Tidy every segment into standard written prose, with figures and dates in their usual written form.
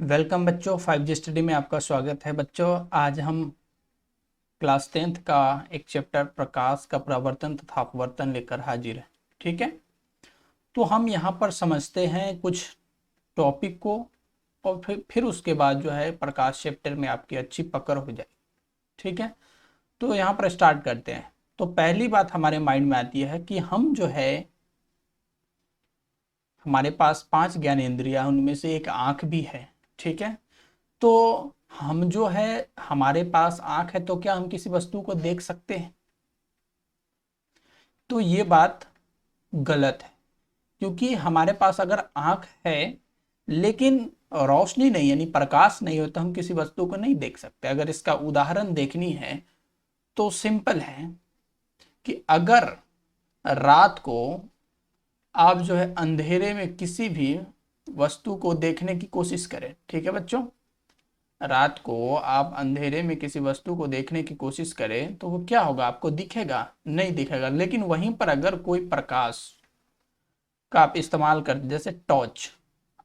Welcome बच्चों, 5G study में आपका स्वागत है। बच्चों, आज हम क्लास 10th का एक चैप्टर प्रकाश का प्रवर्तन तथा अपवर्तन लेकर हाजिर हैं। ठीक है, तो हम यहाँ पर समझते हैं कुछ टॉपिक को और फिर उसके बाद जो है प्रकाश चैप्टर में आपकी अच्छी पकड़ हो जाए। ठीक है, तो यहाँ पर स्टार्ट करते हैं। तो पहली बात हमारे माइंड में आती है कि हम जो है हमारे पास 5 ज्ञानेंद्रियां, उनमें से एक आँख भी है। ठीक है, तो हम जो है हमारे पास आंख है तो क्या हम किसी वस्तु को देख सकते हैं? तो ये बात गलत है, क्योंकि हमारे पास अगर आंख है लेकिन रोशनी नहीं यानी प्रकाश नहीं हो तो हम किसी वस्तु को नहीं देख सकते। अगर इसका उदाहरण देखनी है तो सिंपल है कि अगर रात को आप जो है अंधेरे में किसी भी वस्तु को देखने की कोशिश करें, ठीक है बच्चों, रात को आप अंधेरे में किसी वस्तु को देखने की कोशिश करें तो वो क्या होगा? आपको दिखेगा? नहीं दिखेगा। लेकिन वहीं पर अगर कोई प्रकाश का आप इस्तेमाल करते, जैसे टॉर्च,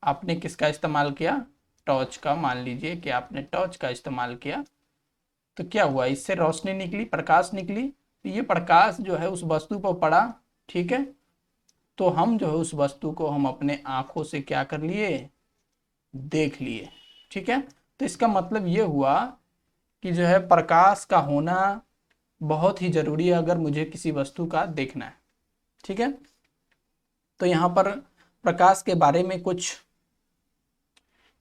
आपने किसका इस्तेमाल किया? टॉर्च का। मान लीजिए कि आपने टॉर्च का इस्तेमाल किया तो क्या हुआ? इससे रोशनी निकली, प्रकाश निकली। तो ये प्रकाश जो है उस वस्तु पर पड़ा, ठीक है, तो हम जो है उस वस्तु को हम अपने आंखों से क्या कर लिए? देख लिए। ठीक है, तो इसका मतलब ये हुआ कि जो है प्रकाश का होना बहुत ही जरूरी है अगर मुझे किसी वस्तु का देखना है। ठीक है, तो यहाँ पर प्रकाश के बारे में कुछ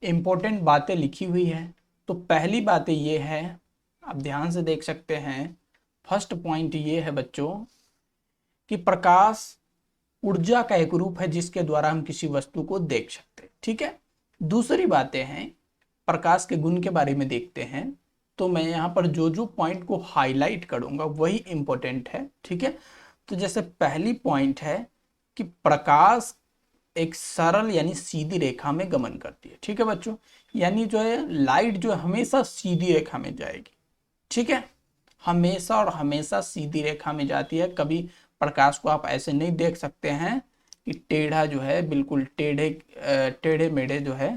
इंपॉर्टेंट बातें लिखी हुई है। तो पहली बात ये है, आप ध्यान से देख सकते हैं, फर्स्ट पॉइंट ये है बच्चों कि प्रकाश ऊर्जा का एक रूप है जिसके द्वारा हम किसी वस्तु को देख सकते हैं। ठीक है, दूसरी बातें हैं, प्रकाश के गुण के बारे में देखते हैं। तो मैं यहाँ पर जो जो पॉइंट को हाईलाइट करूंगा वही इंपॉर्टेंट है। ठीक है, तो जैसे पहली पॉइंट है कि प्रकाश एक सरल यानी सीधी रेखा में गमन करती है। ठीक है बच्चों, यानी जो है लाइट जो है हमेशा सीधी रेखा में जाएगी। ठीक है, हमेशा और हमेशा सीधी रेखा में जाती है। कभी प्रकाश को आप ऐसे नहीं देख सकते हैं कि टेढ़ा जो है, बिल्कुल टेढ़े मेढ़े जो है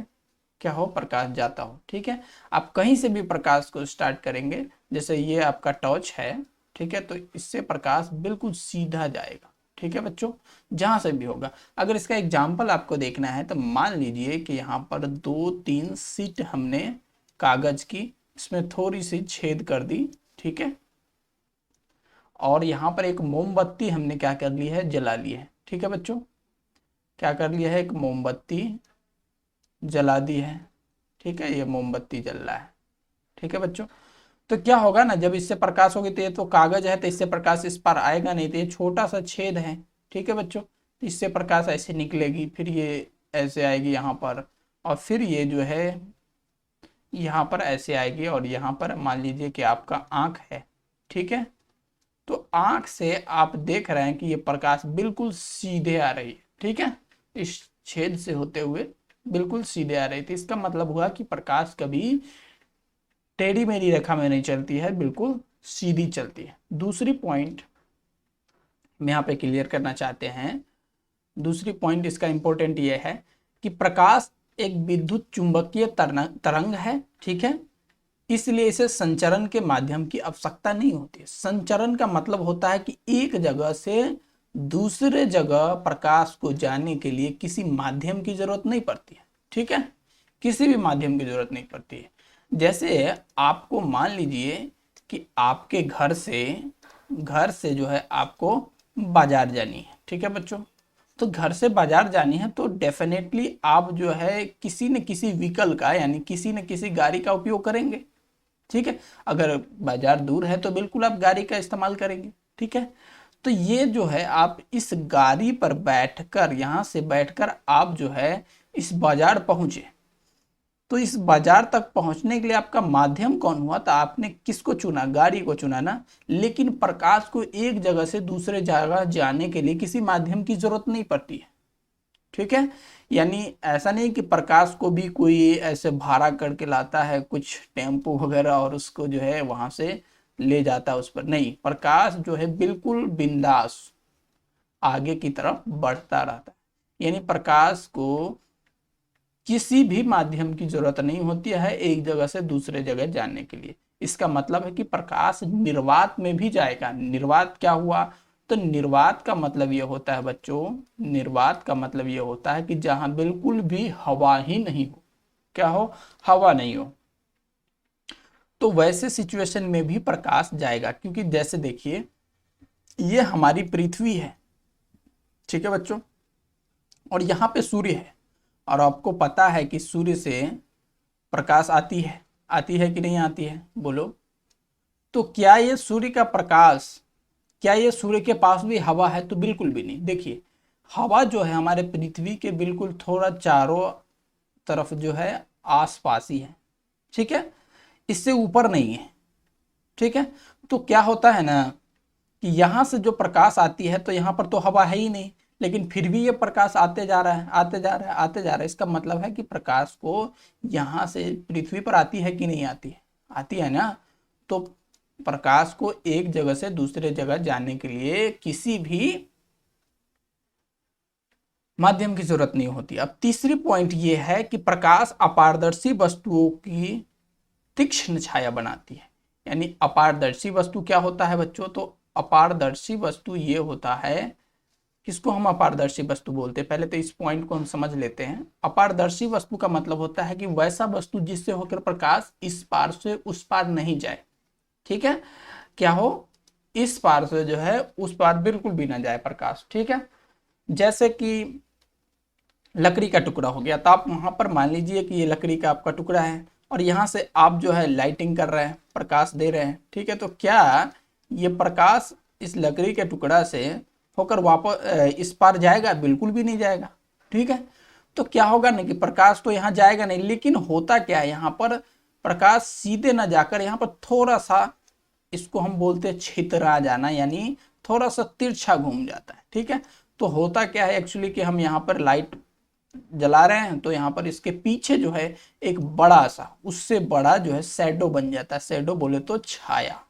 क्या हो, प्रकाश जाता हो। ठीक है, आप कहीं से भी प्रकाश को स्टार्ट करेंगे, जैसे ये आपका टॉर्च है, ठीक है, तो इससे प्रकाश बिल्कुल सीधा जाएगा। ठीक है बच्चों, जहां से भी होगा। अगर इसका एग्जाम्पल आपको देखना है तो मान लीजिए कि यहाँ पर 2-3 शीट हमने कागज की, इसमें थोड़ी सी छेद कर दी, ठीक है, और यहाँ पर एक मोमबत्ती हमने क्या कर ली है? जला ली है। ठीक है बच्चों, क्या कर लिया है? एक मोमबत्ती जला दी है। ठीक है, ये मोमबत्ती जल रहा है। ठीक है बच्चों, तो क्या होगा ना, जब इससे प्रकाश होगी तो ये तो कागज है तो इससे प्रकाश इस पर आएगा नहीं, तो ये छोटा सा छेद है। ठीक है बच्चों, तो इससे प्रकाश ऐसे निकलेगी, फिर ये ऐसे आएगी यहाँ पर, और फिर ये जो है यहाँ पर ऐसे आएगी, और यहाँ पर मान लीजिए कि आपका आंख है। ठीक है, तो आंख से आप देख रहे हैं कि ये प्रकाश बिल्कुल सीधे आ रही है। ठीक है, इस छेद से होते हुए बिल्कुल सीधे आ रही थी। इसका मतलब हुआ कि प्रकाश कभी टेढ़ी मेढ़ी रेखा में नहीं चलती है, बिल्कुल सीधी चलती है। दूसरी पॉइंट हम यहाँ पे क्लियर करना चाहते हैं, दूसरी पॉइंट इसका इंपॉर्टेंट ये है कि प्रकाश एक विद्युत चुंबकीय तरंग है। ठीक है, इसलिए इसे संचरण के माध्यम की आवश्यकता नहीं होती है। संचरण का मतलब होता है कि एक जगह से दूसरे जगह प्रकाश को जाने के लिए किसी माध्यम की जरूरत नहीं पड़ती है। ठीक है, किसी भी माध्यम की जरूरत नहीं पड़ती है। जैसे आपको मान लीजिए कि आपके घर से जो है आपको बाजार जानी है। ठीक है बच्चों, तो घर से बाजार जानी है तो डेफिनेटली आप जो है किसी न किसी व्हीकल का यानी किसी न किसी गाड़ी का उपयोग करेंगे। ठीक है, अगर बाजार दूर है तो बिल्कुल आप गाड़ी का इस्तेमाल करेंगे। ठीक है, तो ये जो है आप इस गाड़ी पर बैठकर, यहाँ से बैठकर आप जो है इस बाजार पहुंचे, तो इस बाजार तक पहुंचने के लिए आपका माध्यम कौन हुआ? तो आपने किसको चुना? गाड़ी को चुना ना। लेकिन प्रकाश को एक जगह से दूसरे जगह जाने के लिए किसी माध्यम की जरूरत नहीं पड़ती है। ठीक है, यानी ऐसा नहीं कि प्रकाश को भी कोई ऐसे भाड़ा करके लाता है, कुछ टेम्पो वगैरह, और उसको जो है वहां से ले जाता है उस पर। नहीं, प्रकाश जो है बिल्कुल बिंदास आगे की तरफ बढ़ता रहता है। यानी प्रकाश को किसी भी माध्यम की जरूरत नहीं होती है एक जगह से दूसरे जगह जाने के लिए। इसका मतलब है कि प्रकाश निर्वात में भी जाएगा। निर्वात क्या हुआ? तो निर्वात का मतलब ये होता है बच्चों, निर्वात का मतलब ये होता है कि जहां बिल्कुल भी हवा ही नहीं हो। क्या हो? हवा नहीं हो। तो वैसे सिचुएशन में भी प्रकाश जाएगा, क्योंकि जैसे देखिए ये हमारी पृथ्वी है, ठीक है बच्चों, और यहाँ पे सूर्य है, और आपको पता है कि सूर्य से प्रकाश आती है कि नहीं आती है? बोलो। तो क्या ये सूर्य का प्रकाश, क्या ये सूर्य के पास भी हवा है? तो बिल्कुल भी नहीं। देखिए हवा जो है हमारे पृथ्वी के बिल्कुल थोड़ा चारों तरफ जो है आसपास ही है, ठीक है, इससे ऊपर नहीं है, ठीक है। तो क्या होता है ना कि यहां से जो प्रकाश आती है तो यहाँ पर तो हवा है ही नहीं, लेकिन फिर भी ये प्रकाश आते जा रहा है, आते जा रहा है, आते जा रहा है। इसका मतलब है कि प्रकाश को यहाँ से पृथ्वी पर आती है कि नहीं आती है? आती है ना। तो प्रकाश को एक जगह से दूसरे जगह जाने के लिए किसी भी माध्यम की जरूरत नहीं होती। अब तीसरी पॉइंट ये है कि प्रकाश अपारदर्शी वस्तुओं की तीक्ष्ण छाया बनाती है। यानी अपारदर्शी वस्तु क्या होता है बच्चों? तो अपारदर्शी वस्तु ये होता है, किसको हम अपारदर्शी वस्तु बोलते हैं? पहले तो इस पॉइंट को हम समझ लेते हैं। अपारदर्शी वस्तु का मतलब होता है कि वैसा वस्तु जिससे होकर प्रकाश इस पार से उस पार नहीं जाए, ठीक है। क्या हो? इस पार से जो है उस पार बिल्कुल भी ना जाए प्रकाश, ठीक है। जैसे कि लकड़ी का टुकड़ा हो गया, तो आप वहां पर मान लीजिए कि ये लकड़ी का आपका टुकड़ा है और यहाँ से आप जो है लाइटिंग कर रहे हैं, प्रकाश दे रहे हैं, ठीक है। तो क्या ये प्रकाश इस लकड़ी के टुकड़ा से होकर वापस इस पार जाएगा? बिल्कुल भी नहीं जाएगा, ठीक है। तो क्या होगा ना कि प्रकाश तो यहाँ जाएगा नहीं, लेकिन होता क्या है यहाँ पर प्रकाश सीधे ना जाकर यहाँ पर थोड़ा सा, इसको हम बोलते हैं छितरा जाना, यानी थोड़ा सा तिरछा घूम जाता है, ठीक है। तो होता क्या है एक्चुअली कि हम यहाँ पर लाइट जला रहे हैं तो यहाँ पर इसके पीछे जो है एक बड़ा सा, उससे बड़ा जो है शैडो बन जाता है। शैडो बोले तो छाया,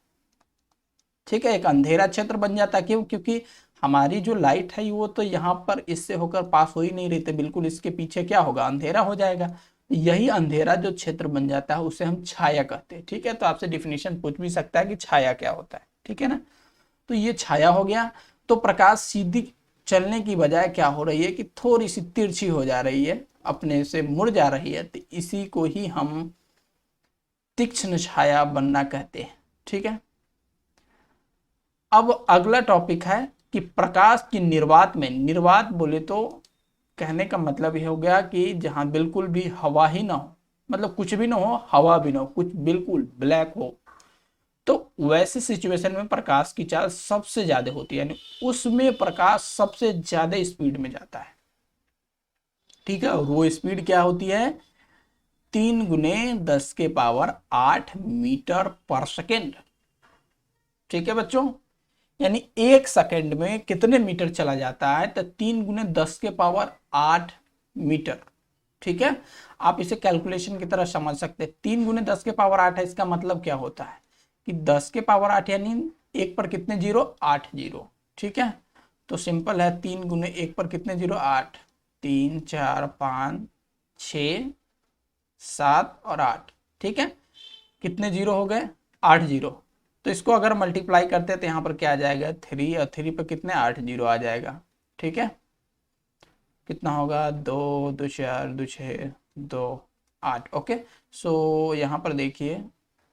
ठीक है, एक अंधेरा क्षेत्र बन जाता है। क्यों? क्योंकि हमारी जो लाइट है वो तो यहाँ पर इससे होकर पास हो ही नहीं रही थी, बिल्कुल इसके पीछे क्या होगा? अंधेरा हो जाएगा। यही अंधेरा जो क्षेत्र बन जाता है उसे हम छाया कहते हैं, ठीक है। तो आपसे डिफिनेशन पूछ भी सकता है कि छाया क्या होता है, ठीक है ना। तो ये छाया हो गया। तो प्रकाश सीधी चलने की बजाय क्या हो रही है कि थोड़ी सी तिरछी हो जा रही है, अपने से मुड़ जा रही है, तो इसी को ही हम तीक्ष्ण छाया बनना कहते हैं, ठीक है। अब अगला टॉपिक है कि प्रकाश की निर्वात में, निर्वात बोले तो कहने का मतलब ये हो गया कि जहां बिल्कुल भी हवा ही ना हो, मतलब कुछ भी ना हो, हवा भी ना हो, कुछ बिल्कुल ब्लैक हो, तो वैसे सिचुएशन में प्रकाश की चाल सबसे ज्यादा होती है, यानी उसमें प्रकाश सबसे ज्यादा स्पीड में जाता है, ठीक है। और वो स्पीड क्या होती है? 3 × 10⁸ मीटर पर सेकेंड, ठीक है बच्चों। यानी 1 सेकेंड में कितने मीटर चला जाता है? तो 3 × 10⁸ मीटर, ठीक है। आप इसे कैलकुलेशन की तरह समझ सकते हैं। 3 × 10⁸ है, इसका मतलब क्या होता है कि 10⁸ यानी 1 पर कितने जीरो? 8 जीरो, ठीक है। तो सिंपल है, 3 × 1 पर कितने जीरो? 8, 3 4 5 6 7 और 8, ठीक है। कितने जीरो हो गए? 8 जीरो। तो इसको अगर मल्टीप्लाई करते हैं तो यहाँ पर क्या आ जाएगा? 3, और 3 पर कितने? 8 जीरो आ जाएगा, ठीक है। कितना होगा? 2 2 4 2 6 2 8, ओके। सो यहाँ पर देखिए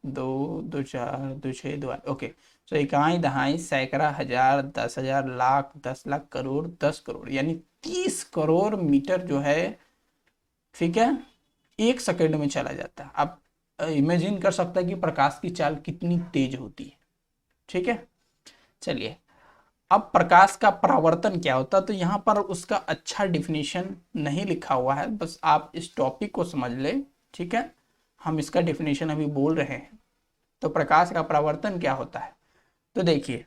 2 2 4 2 6 2 8, ओके। सो इकाई दहाई सैकड़ा हजार 10,000 लाख 10 लाख करोड़ 10 करोड़, यानी 30 करोड़ मीटर जो है, ठीक है, 1 सेकेंड में चला जाता है। आप इमेजिन कर सकते हैं कि प्रकाश की चाल कितनी तेज होती है, ठीक है। चलिए, अब प्रकाश का परावर्तन क्या होता है? तो यहाँ पर उसका अच्छा डिफिनीशन नहीं लिखा हुआ है, बस आप इस टॉपिक को समझ ले, ठीक है। हम इसका डिफिनीशन अभी बोल रहे हैं। तो प्रकाश का परावर्तन क्या होता है? तो देखिए,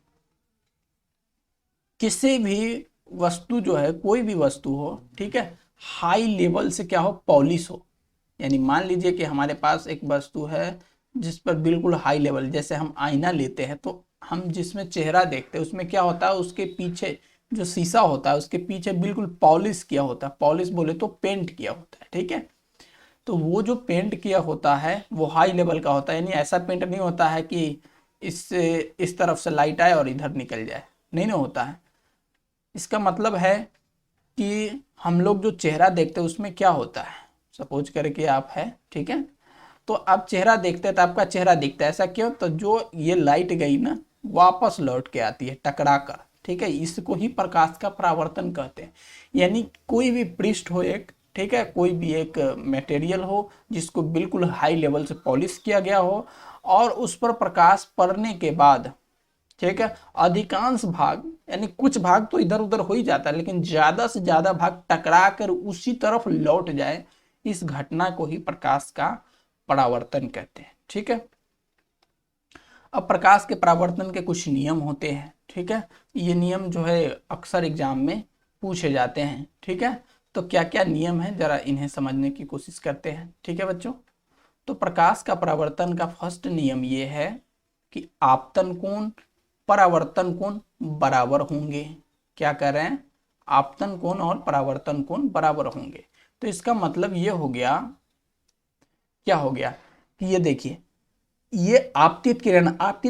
किसी भी वस्तु जो है, कोई भी वस्तु हो, ठीक है, हाई लेवल से क्या हो? पॉलिश हो। यानी मान लीजिए कि हमारे पास एक वस्तु है जिस पर बिल्कुल हाई लेवल, जैसे हम आईना लेते हैं तो हम जिसमें चेहरा देखते हैं उसमें क्या होता है? उसके पीछे जो शीशा होता है उसके पीछे बिल्कुल पॉलिश किया होता है। पॉलिश बोले तो पेंट किया होता है, ठीक है। तो वो जो पेंट किया होता है वो हाई लेवल का होता है, यानी ऐसा पेंट नहीं होता है कि इससे इस तरफ से लाइट आए और इधर निकल जाए, नहीं ना होता है। इसका मतलब है कि हम लोग जो चेहरा देखते हैं उसमें क्या होता है, सपोज करके आप है, ठीक है, तो आप चेहरा देखते हैं तो आपका चेहरा दिखता है, ऐसा क्यों, तो जो ये लाइट गई ना वापस लौट के आती है टकरा कर, ठीक है, इसको ही प्रकाश का परावर्तन कहते हैं। यानी कोई भी पृष्ठ हो एक, ठीक है, कोई भी एक मटेरियल हो जिसको बिल्कुल हाई लेवल से पॉलिश किया गया हो और उस पर प्रकाश पड़ने के बाद, ठीक है, अधिकांश भाग यानी कुछ भाग तो इधर उधर हो ही जाता है लेकिन ज्यादा से ज्यादा भाग टकरा कर उसी तरफ लौट जाए, इस घटना को ही प्रकाश का परावर्तन कहते हैं, ठीक है। अब प्रकाश के परावर्तन के कुछ नियम होते हैं, ठीक है, ये नियम जो है अक्सर एग्जाम में पूछे जाते हैं, ठीक है। तो क्या क्या नियम है जरा इन्हें समझने की कोशिश करते हैं, ठीक है बच्चों। तो प्रकाश का परावर्तन का फर्स्ट नियम ये है कि आपतन कोण परावर्तन कोण बराबर होंगे। क्या कह रहे हैं, आपतन कोण और परावर्तन कोण बराबर होंगे। तो इसका मतलब ये हो गया, क्या हो गया कि ये देखिए, ये आपतित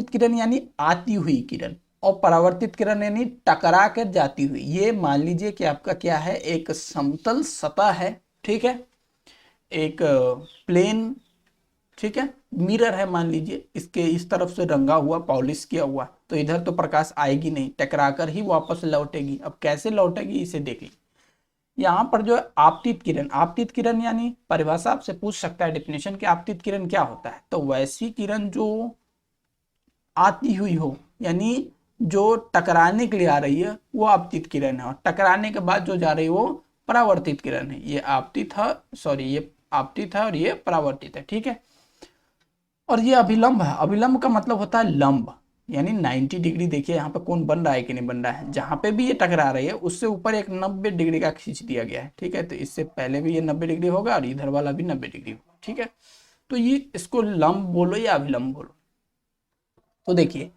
किरण यानी आती हुई किरण, और परावर्तित किरण यानी टकरा कर जाती हुई। ये मान लीजिए कि आपका क्या है, एक समतल सतह है, ठीक है, एक प्लेन, ठीक है, मिरर है मान लीजिए, इसके इस तरफ से रंगा हुआ पॉलिश किया हुआ, तो इधर तो प्रकाश आएगी नहीं, टकरा कर ही वापस लौटेगी। अब कैसे लौटेगी इसे देखिए, यहाँ पर जो है आपतित किरण यानी परिभाषा आपसे पूछ सकता है डेफिनेशन कि आपतित किरण क्या होता है, तो वैसी किरण जो आती हुई हो, यानी जो टकराने के लिए आ रही है वो आपतित किरण है, और टकराने के बाद जो जा रही है वो परावर्तित किरण है। ये आपतित है, सॉरी ये आपतित है और ये परावर्तित है, ठीक है। और ये अभिलंब है, अभिलंब का मतलब होता है लंब, यानी 90 डिग्री। देखिए यहाँ पे कौन बन रहा है कि नहीं बन रहा है, जहां पे भी ये टकरा रही है उससे ऊपर एक 90 डिग्री का खींच दिया गया है, ठीक है, तो इससे पहले भी ये 90 डिग्री होगा और इधर वाला भी 90 डिग्री होगा, ठीक है। तो ये इसको लंब बोलो या अभिलंब बोलो। तो देखिए,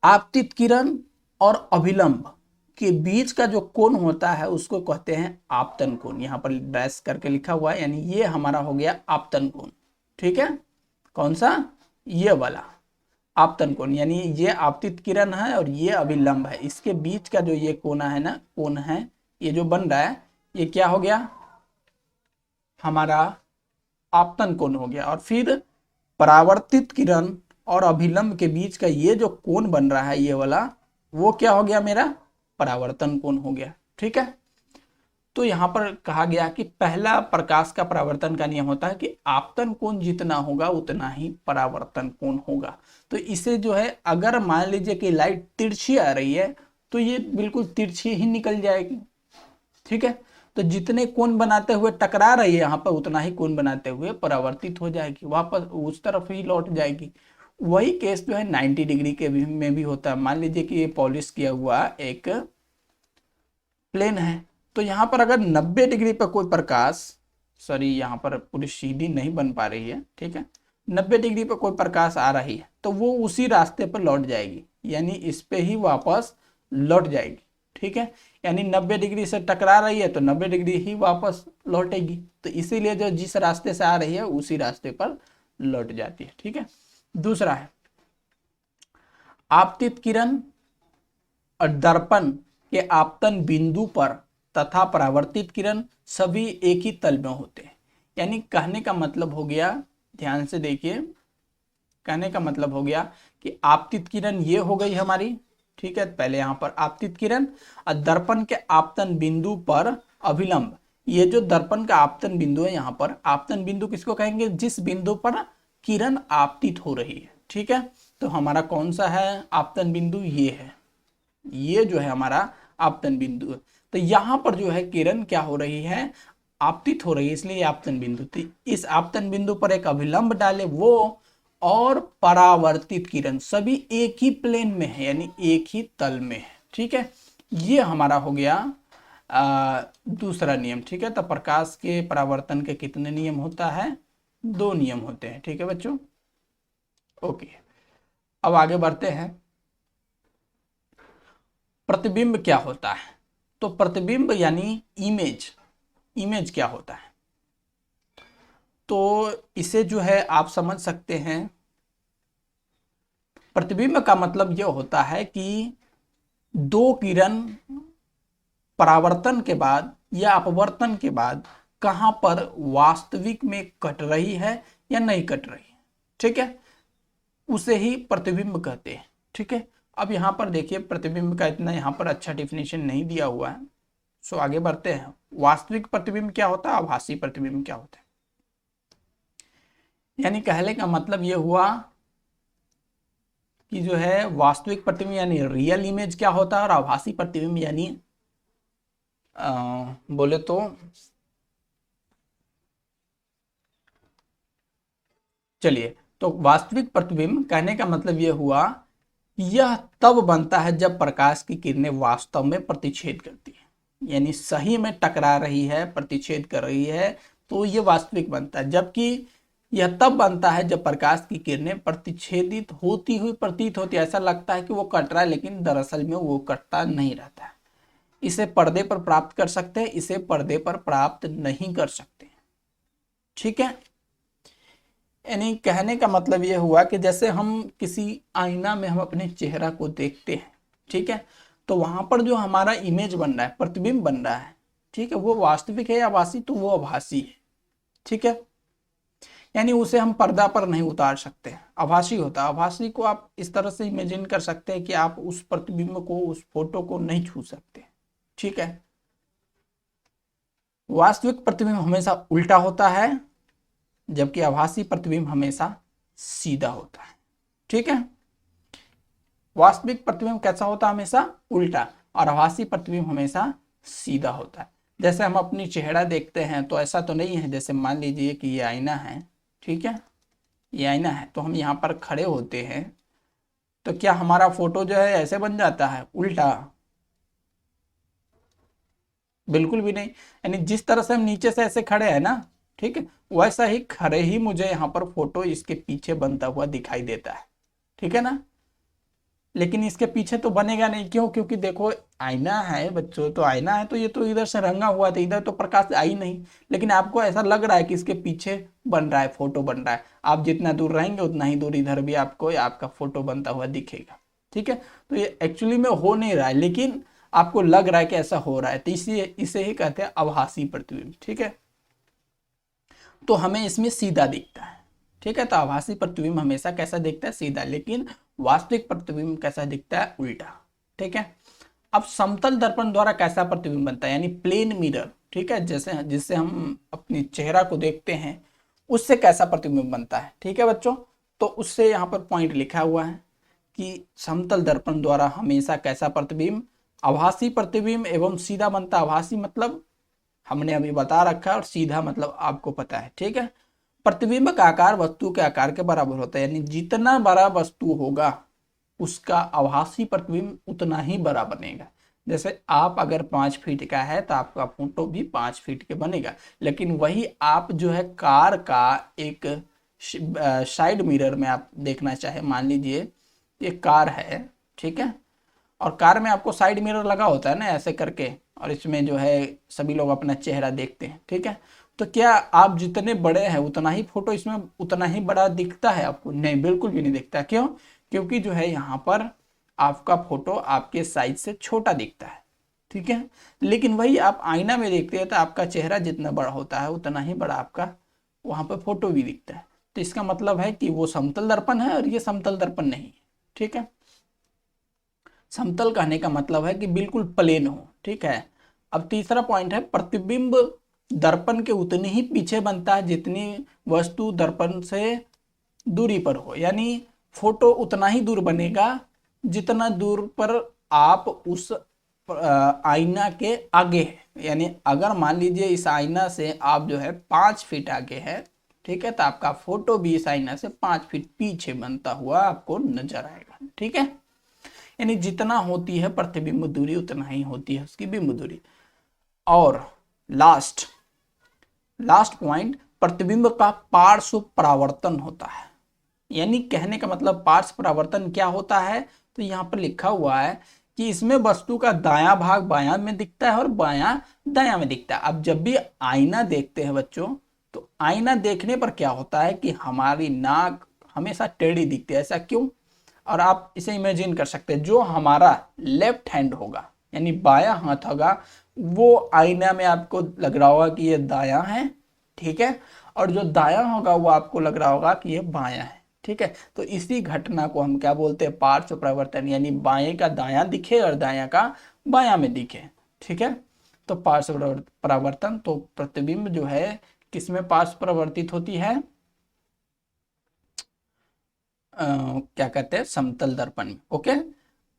आपतित किरण और अभिलंब के बीच का जो कोण होता है उसको कहते हैं आपतन कोण, यहाँ पर डैश करके लिखा हुआ है, यानी ये हमारा हो गया आपतन कोण, ठीक है। कौन सा, ये वाला आपतन कोण, यानी ये आपतित किरण है और ये अभिलंब है, इसके बीच का जो ये कोना है ना, कोण है, ये जो बन रहा है ये क्या हो गया, हमारा आपतन कोण हो गया। और फिर परावर्तित किरण और अभिलंब के बीच का ये जो कोण बन रहा है ये वाला, वो क्या हो गया, मेरा परावर्तन कोण हो गया, ठीक है। तो यहाँ पर कहा गया कि पहला प्रकाश का परावर्तन का नियम होता है कि आपतन कोण जितना होगा उतना ही परावर्तन कोण होगा। तो इसे जो है, अगर मान लीजिए कि लाइट तिरछी आ रही है तो ये बिल्कुल तिरछी ही निकल जाएगी, ठीक है। तो जितने कोण बनाते हुए टकरा रही है यहाँ पर उतना ही कोण बनाते हुए परावर्तित हो जाएगी, वापस उस तरफ ही लौट जाएगी। वही केस जो है 90 डिग्री के में भी होता है। मान लीजिए कि ये पॉलिश किया हुआ एक प्लेन है, तो यहाँ पर अगर 90 डिग्री पर कोई प्रकाश, सॉरी यहाँ पर पूरी सीधी नहीं बन पा रही है, ठीक है, 90 डिग्री पर कोई प्रकाश आ रही है तो वो उसी रास्ते पर लौट जाएगी, यानी इस पे ही वापस लौट जाएगी, ठीक है। यानी 90 डिग्री से टकरा रही है तो 90 डिग्री ही वापस लौटेगी, तो इसीलिए जो जिस रास्ते से आ रही है उसी रास्ते पर लौट जाती है, ठीक है। दूसरा है आपतित किरण और दर्पण के आपतन बिंदु पर तथा परावर्तित किरण सभी एक ही तल में होते हैं। यानी कहने का मतलब हो गया, ध्यान से देखिए, कहने का मतलब हो गया कि आपतित किरण ये हो गई हमारी, ठीक है, पहले यहाँ पर आपतित किरण और दर्पण के आपतन बिंदु पर अभिलंब। ये जो दर्पण का आपतन बिंदु है, यहाँ पर आपतन बिंदु किसको कहेंगे, जिस बिंदु पर किरण आपतित हो रही है, ठीक है। तो हमारा कौन सा है आपतन बिंदु, ये है, ये जो है हमारा आपतन बिंदु है। तो यहाँ पर जो है किरण क्या हो रही है, आपतित हो रही है, इसलिए आपतन बिंदु। तो इस आपतन बिंदु पर एक अभिलंब डाले वो, और परावर्तित किरण सभी एक ही प्लेन में है, यानी एक ही तल में है, ठीक है। ये हमारा हो गया दूसरा नियम, ठीक है। तो प्रकाश के परावर्तन के कितने नियम होता है, 2 नियम होते हैं, ठीक है बच्चों, ओके। अब आगे बढ़ते हैं, प्रतिबिंब क्या होता है। तो प्रतिबिंब यानी इमेज, इमेज क्या होता है। तो इसे जो है आप समझ सकते हैं, प्रतिबिंब का मतलब यह होता है कि दो किरण परावर्तन के बाद या अपवर्तन के बाद कहां पर वास्तविक में कट रही है या नहीं कट रही है, ठीक है, उसे ही प्रतिबिंब कहते हैं। ठीक है, अब यहां पर देखिए प्रतिबिंब का इतना यहां पर अच्छा डिफिनेशन नहीं दिया हुआ है, सो आगे बढ़ते हैं। वास्तविक प्रतिबिंब क्या होता है, आभासी प्रतिबिंब क्या होता है। यानी कहने का मतलब यह हुआ कि जो है वास्तविक प्रतिबिंब यानी रियल इमेज क्या होता है, और आभासी प्रतिबिंब यानी बोले तो चलिए, तो वास्तविक प्रतिबिंब कहने का मतलब यह हुआ कि यह तब बनता है जब प्रकाश की किरणें वास्तव में प्रतिच्छेद करती है, यानी सही में टकरा रही है, प्रतिच्छेद कर रही है, तो यह वास्तविक बनता है। जबकि यह तब बनता है जब प्रकाश की किरणें प्रतिच्छेदित होती हुई प्रतीत होती है, ऐसा लगता है कि वो कट रहा है, लेकिन दरअसल में वो कटता नहीं रहता है। इसे पर्दे पर प्राप्त कर सकते हैं, इसे पर्दे पर प्राप्त नहीं कर सकते। ठीक है, यानी कहने का मतलब यह हुआ कि जैसे हम किसी आईना में हम अपने चेहरा को देखते हैं, ठीक है, तो वहां पर जो हमारा इमेज बन रहा है, प्रतिबिंब बन रहा है, ठीक है, वो वास्तविक है या आभासी, तो वो आभासी है। ठीक है, यानी उसे हम पर्दा पर नहीं उतार सकते, आभासी होता है। आभासी को आप इस तरह से इमेजिन कर सकते हैं कि आप उस प्रतिबिंब को, उस फोटो को नहीं छू सकते। ठीक है, वास्तविक प्रतिबिंब हमेशा उल्टा होता है, जबकि आभासी प्रतिबिंब हमेशा सीधा होता है। ठीक है, वास्तविक प्रतिबिंब कैसा होता है, हमेशा उल्टा, और आभासी प्रतिबिंब हमेशा सीधा होता है। जैसे हम अपनी चेहरा देखते हैं तो ऐसा तो नहीं है, जैसे मान लीजिए कि ये आईना है, ठीक है, ये आईना है, तो हम यहाँ पर खड़े होते हैं, तो क्या हमारा फोटो जो है ऐसे बन जाता है उल्टा? बिल्कुल भी नहीं। यानी जिस तरह से हम नीचे से ऐसे खड़े हैं ना, ठीक है, वैसा ही खड़े ही मुझे यहाँ पर फोटो इसके पीछे बनता हुआ दिखाई देता है। ठीक है ना, लेकिन इसके पीछे तो बनेगा नहीं। क्यों? क्योंकि देखो आईना है बच्चों, तो आईना है तो ये तो इधर से रंगा हुआ था, इधर तो प्रकाश आई नहीं, लेकिन आपको ऐसा लग रहा है कि इसके पीछे बन रहा है, फोटो बन रहा है। आप जितना दूर रहेंगे उतना ही दूर इधर भी आपको आपका फोटो बनता हुआ दिखेगा। ठीक है, तो ये एक्चुअली में हो नहीं रहा है, लेकिन आपको लग रहा है कि ऐसा हो रहा है, तो इसे ही कहते हैं आभासी प्रतिबिंब। ठीक है, तो हमें इसमें सीधा दिखता है। ठीक है, तो आभासी प्रतिबिंब हमेशा कैसा दिखता है, सीधा, लेकिन वास्तविक प्रतिबिंब कैसा दिखता है, उल्टा। ठीक है, अब समतल दर्पण द्वारा कैसा प्रतिबिंब बनता है, यानी प्लेन मिरर, ठीक है, जैसे जिससे हम अपनी चेहरा को देखते हैं, उससे कैसा प्रतिबिंब बनता है। ठीक है बच्चों, तो उससे यहाँ पर पॉइंट लिखा हुआ है कि समतल दर्पण द्वारा हमेशा कैसा प्रतिबिंब, आभासी प्रतिबिंब एवं सीधा बनता है। आभासी मतलब हमने अभी बता रखा है, और सीधा मतलब आपको पता है। ठीक है, प्रतिबिंब का आकार वस्तु के आकार के बराबर होता है, यानी जितना बड़ा वस्तु होगा उसका आभासी प्रतिबिंब उतना ही बड़ा बनेगा। जैसे आप अगर 5 फीट का है तो आपका फोटो भी 5 फीट के बनेगा, लेकिन वही आप जो है कार का एक साइड मिरर में आप देखना चाहे, मान लीजिए ये कार है, ठीक है, और कार में आपको साइड मिरर लगा होता है ना ऐसे करके, और इसमें जो है सभी लोग अपना चेहरा देखते हैं। ठीक है, तो क्या आप जितने बड़े हैं उतना ही फोटो इसमें उतना ही बड़ा दिखता है आपको? नहीं, बिल्कुल भी नहीं दिखता। क्यों? क्योंकि जो है यहाँ पर आपका फोटो आपके साइज से छोटा दिखता है। ठीक है, लेकिन वही आप आईना में देखते हैं तो आपका चेहरा जितना बड़ा होता है उतना ही बड़ा आपका वहां पर फोटो भी दिखता है। तो इसका मतलब है कि वो समतल दर्पण है और ये समतल दर्पण नहीं है। ठीक है, समतल कहने का मतलब है कि बिल्कुल प्लेन हो। ठीक है, अब तीसरा पॉइंट है प्रतिबिंब दर्पण के उतनी ही पीछे बनता है जितनी वस्तु दर्पण से दूरी पर हो, यानी फोटो उतना ही दूर बनेगा जितना दूर पर आप उस आईना के आगे है। यानी अगर मान लीजिए इस आईना से आप जो है 5 फीट आगे है, ठीक है, तो आपका फोटो भी इस आईना से 5 फीट पीछे बनता हुआ आपको नजर आएगा। ठीक है, यानी जितना होती है प्रतिबिंब दूरी उतना ही होती है उसकी बिंब दूरी। और लास्ट पॉइंट, प्रतिबिंब का पार्श्व परावर्तन होता है। यानी कहने का मतलब पार्श्व परावर्तन क्या होता है, तो यहाँ पर लिखा हुआ है कि इसमें वस्तु का दायां भाग बायां में दिखता है और बायां दायां में दिखता है। अब जब भी आईना देखते हैं बच्चों, तो आईना देखने पर क्या होता है कि हमारी नाक हमेशा टेढ़ी दिखती है। ऐसा क्यों? और आप इसे इमेजिन कर सकते हैं, जो हमारा लेफ्ट हैंड होगा यानी बायां हाथ होगा, वो आईना में आपको लग रहा होगा कि ये दायां है, ठीक है, और जो दायां होगा वो आपको लग रहा होगा कि ये बायां है, ठीक है। तो इसी घटना को हम क्या बोलते हैं? पार्श्व प्रवर्तन, यानी बाएं का दायां दिखे और दायां का बायां में दिखे, ठीक है। तो पार्श्व प्रवर्तन, तो प्रतिबिंब जो है किसमें पार्श्व प्रवर्तित होती है? क्या कहते हैं? समतल दर्पण में। ओके,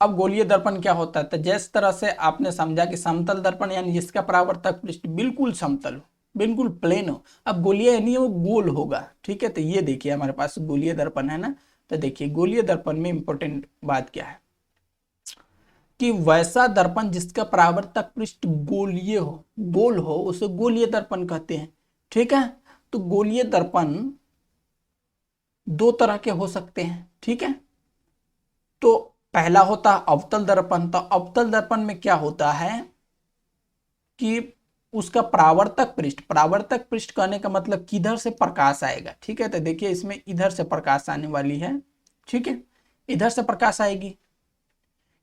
अब गोलीय दर्पण क्या होता है? तो जिस तरह से आपने समझा कि समतल दर्पण यानी जिसका परावर्तक पृष्ठ बिल्कुल समतल हो, बिल्कुल प्लेन हो। अब गोलीय यानी वो गोल होगा, ठीक है। तो ये देखिए हमारे पास गोलीय दर्पण है ना। तो देखिए गोलीय दर्पण में इंपॉर्टेंट बात क्या है कि वैसा दर्पण जिसका परावर्तक पृष्ठ गोलीय हो, गोल हो, उसे गोलीय दर्पण कहते हैं, ठीक है। तो गोलीय दर्पण दो तरह के हो सकते हैं, ठीक है। तो पहला होता है अवतल दर्पण। तो अवतल दर्पण में क्या होता है कि उसका परावर्तक पृष्ठ कहने का मतलब किधर से प्रकाश आएगा, ठीक है। तो देखिए इसमें इधर से प्रकाश आने वाली है, ठीक है, इधर से प्रकाश आएगी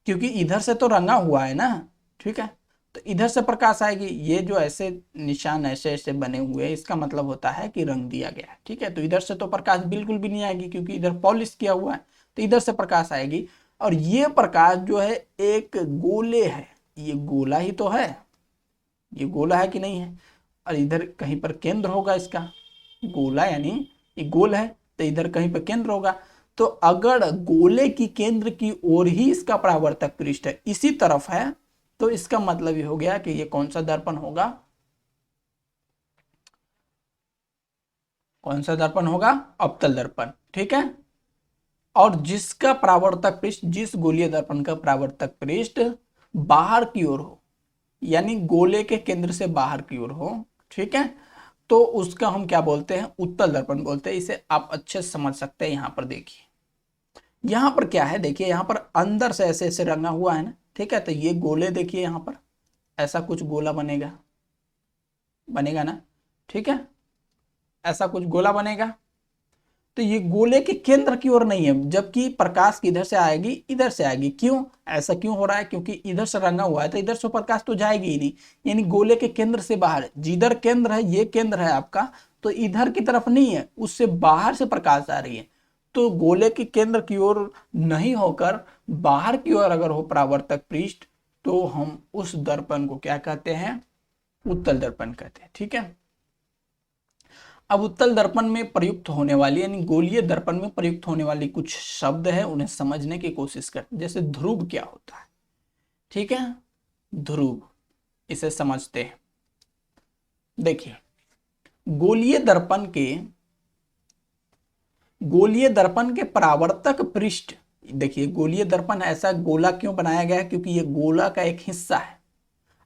क्योंकि इधर से तो रंगा हुआ है ना, ठीक है। तो इधर से प्रकाश आएगी। ये जो ऐसे निशान ऐसे ऐसे बने हुए हैं, इसका मतलब होता है कि रंग दिया गया है, ठीक है। तो इधर से तो प्रकाश बिल्कुल भी नहीं आएगी क्योंकि इधर पॉलिश किया हुआ है, तो इधर से प्रकाश आएगी। और ये प्रकाश जो है एक गोले है, ये गोला ही तो है, ये गोला है कि नहीं है, और इधर कहीं पर केंद्र होगा इसका, गोला यानी ये गोल है, तो इधर कहीं पर केंद्र होगा। तो अगर गोले की केंद्र की ओर ही इसका परावर्तक पृष्ठ है, इसी तरफ है, तो इसका मतलब ये हो गया कि ये कौन सा दर्पण होगा? कौन सा दर्पण होगा? अवतल दर्पण, ठीक है। और जिसका परावर्तक पृष्ठ, जिस गोलीय दर्पण का परावर्तक पृष्ठ बाहर की ओर हो, यानी गोले के केंद्र से बाहर की ओर हो, ठीक है, तो उसका हम क्या बोलते हैं? उत्तल दर्पण बोलते हैं। इसे आप अच्छे से समझ सकते हैं। यहां पर देखिए, यहां पर क्या है, देखिए यहां पर अंदर से ऐसे ऐसे रंगा हुआ है ना, ठीक है। तो ये गोले देखिए, यहां पर ऐसा कुछ गोला बनेगा, बनेगा ना, ठीक है, ऐसा कुछ गोला बनेगा। तो ये गोले के केंद्र की ओर नहीं है, जबकि प्रकाश किधर से आएगी? इधर से आएगी। क्यों ऐसा क्यों हो रहा है? क्योंकि इधर से रंगा हुआ है, तो इधर से प्रकाश तो जाएगी ही नहीं, यानी गोले के केंद्र से बाहर, जिधर केंद्र है, ये केंद्र है आपका, तो इधर की तरफ नहीं है, उससे बाहर से प्रकाश आ रही है। तो गोले के केंद्र की ओर नहीं होकर बाहर की ओर अगर हो परावर्तक पृष्ठ, तो हम उस दर्पण को क्या कहते हैं? उत्तल दर्पण कहते हैं, ठीक है। अब उत्तल दर्पण में प्रयुक्त होने वाली यानी गोलीय दर्पण में प्रयुक्त होने वाली कुछ शब्द है, उन्हें समझने की कोशिश करते। जैसे ध्रुव क्या होता है, ठीक है, ध्रुव, इसे समझते हैं। देखिए गोलीय दर्पण के परावर्तक पृष्ठ, देखिए गोलीय दर्पण ऐसा गोला क्यों बनाया गया है? क्योंकि ये गोला का एक हिस्सा है।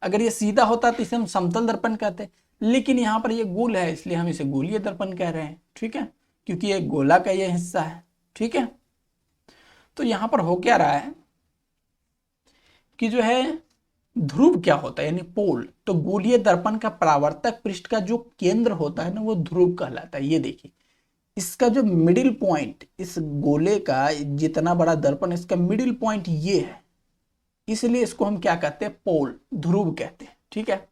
अगर ये सीधा होता तो इसे हम समतल दर्पण कहते, लेकिन यहां पर ये गोल है, इसलिए हम इसे गोलीय दर्पण कह रहे हैं, ठीक है, क्योंकि ये गोला का ये हिस्सा है, ठीक है। तो यहां पर हो क्या रहा है कि जो है ध्रुव क्या होता है, यानी पोल। तो गोलीय दर्पण का परावर्तक पृष्ठ का जो केंद्र होता है ना, वो ध्रुव कहलाता है। ये देखिए इसका जो मिडिल पॉइंट, इस गोले का जितना बड़ा दर्पण, इसका मिडिल पॉइंट ये है, इसलिए इसको हम क्या कहते हैं? पोल, ध्रुव कहते हैं, ठीक है।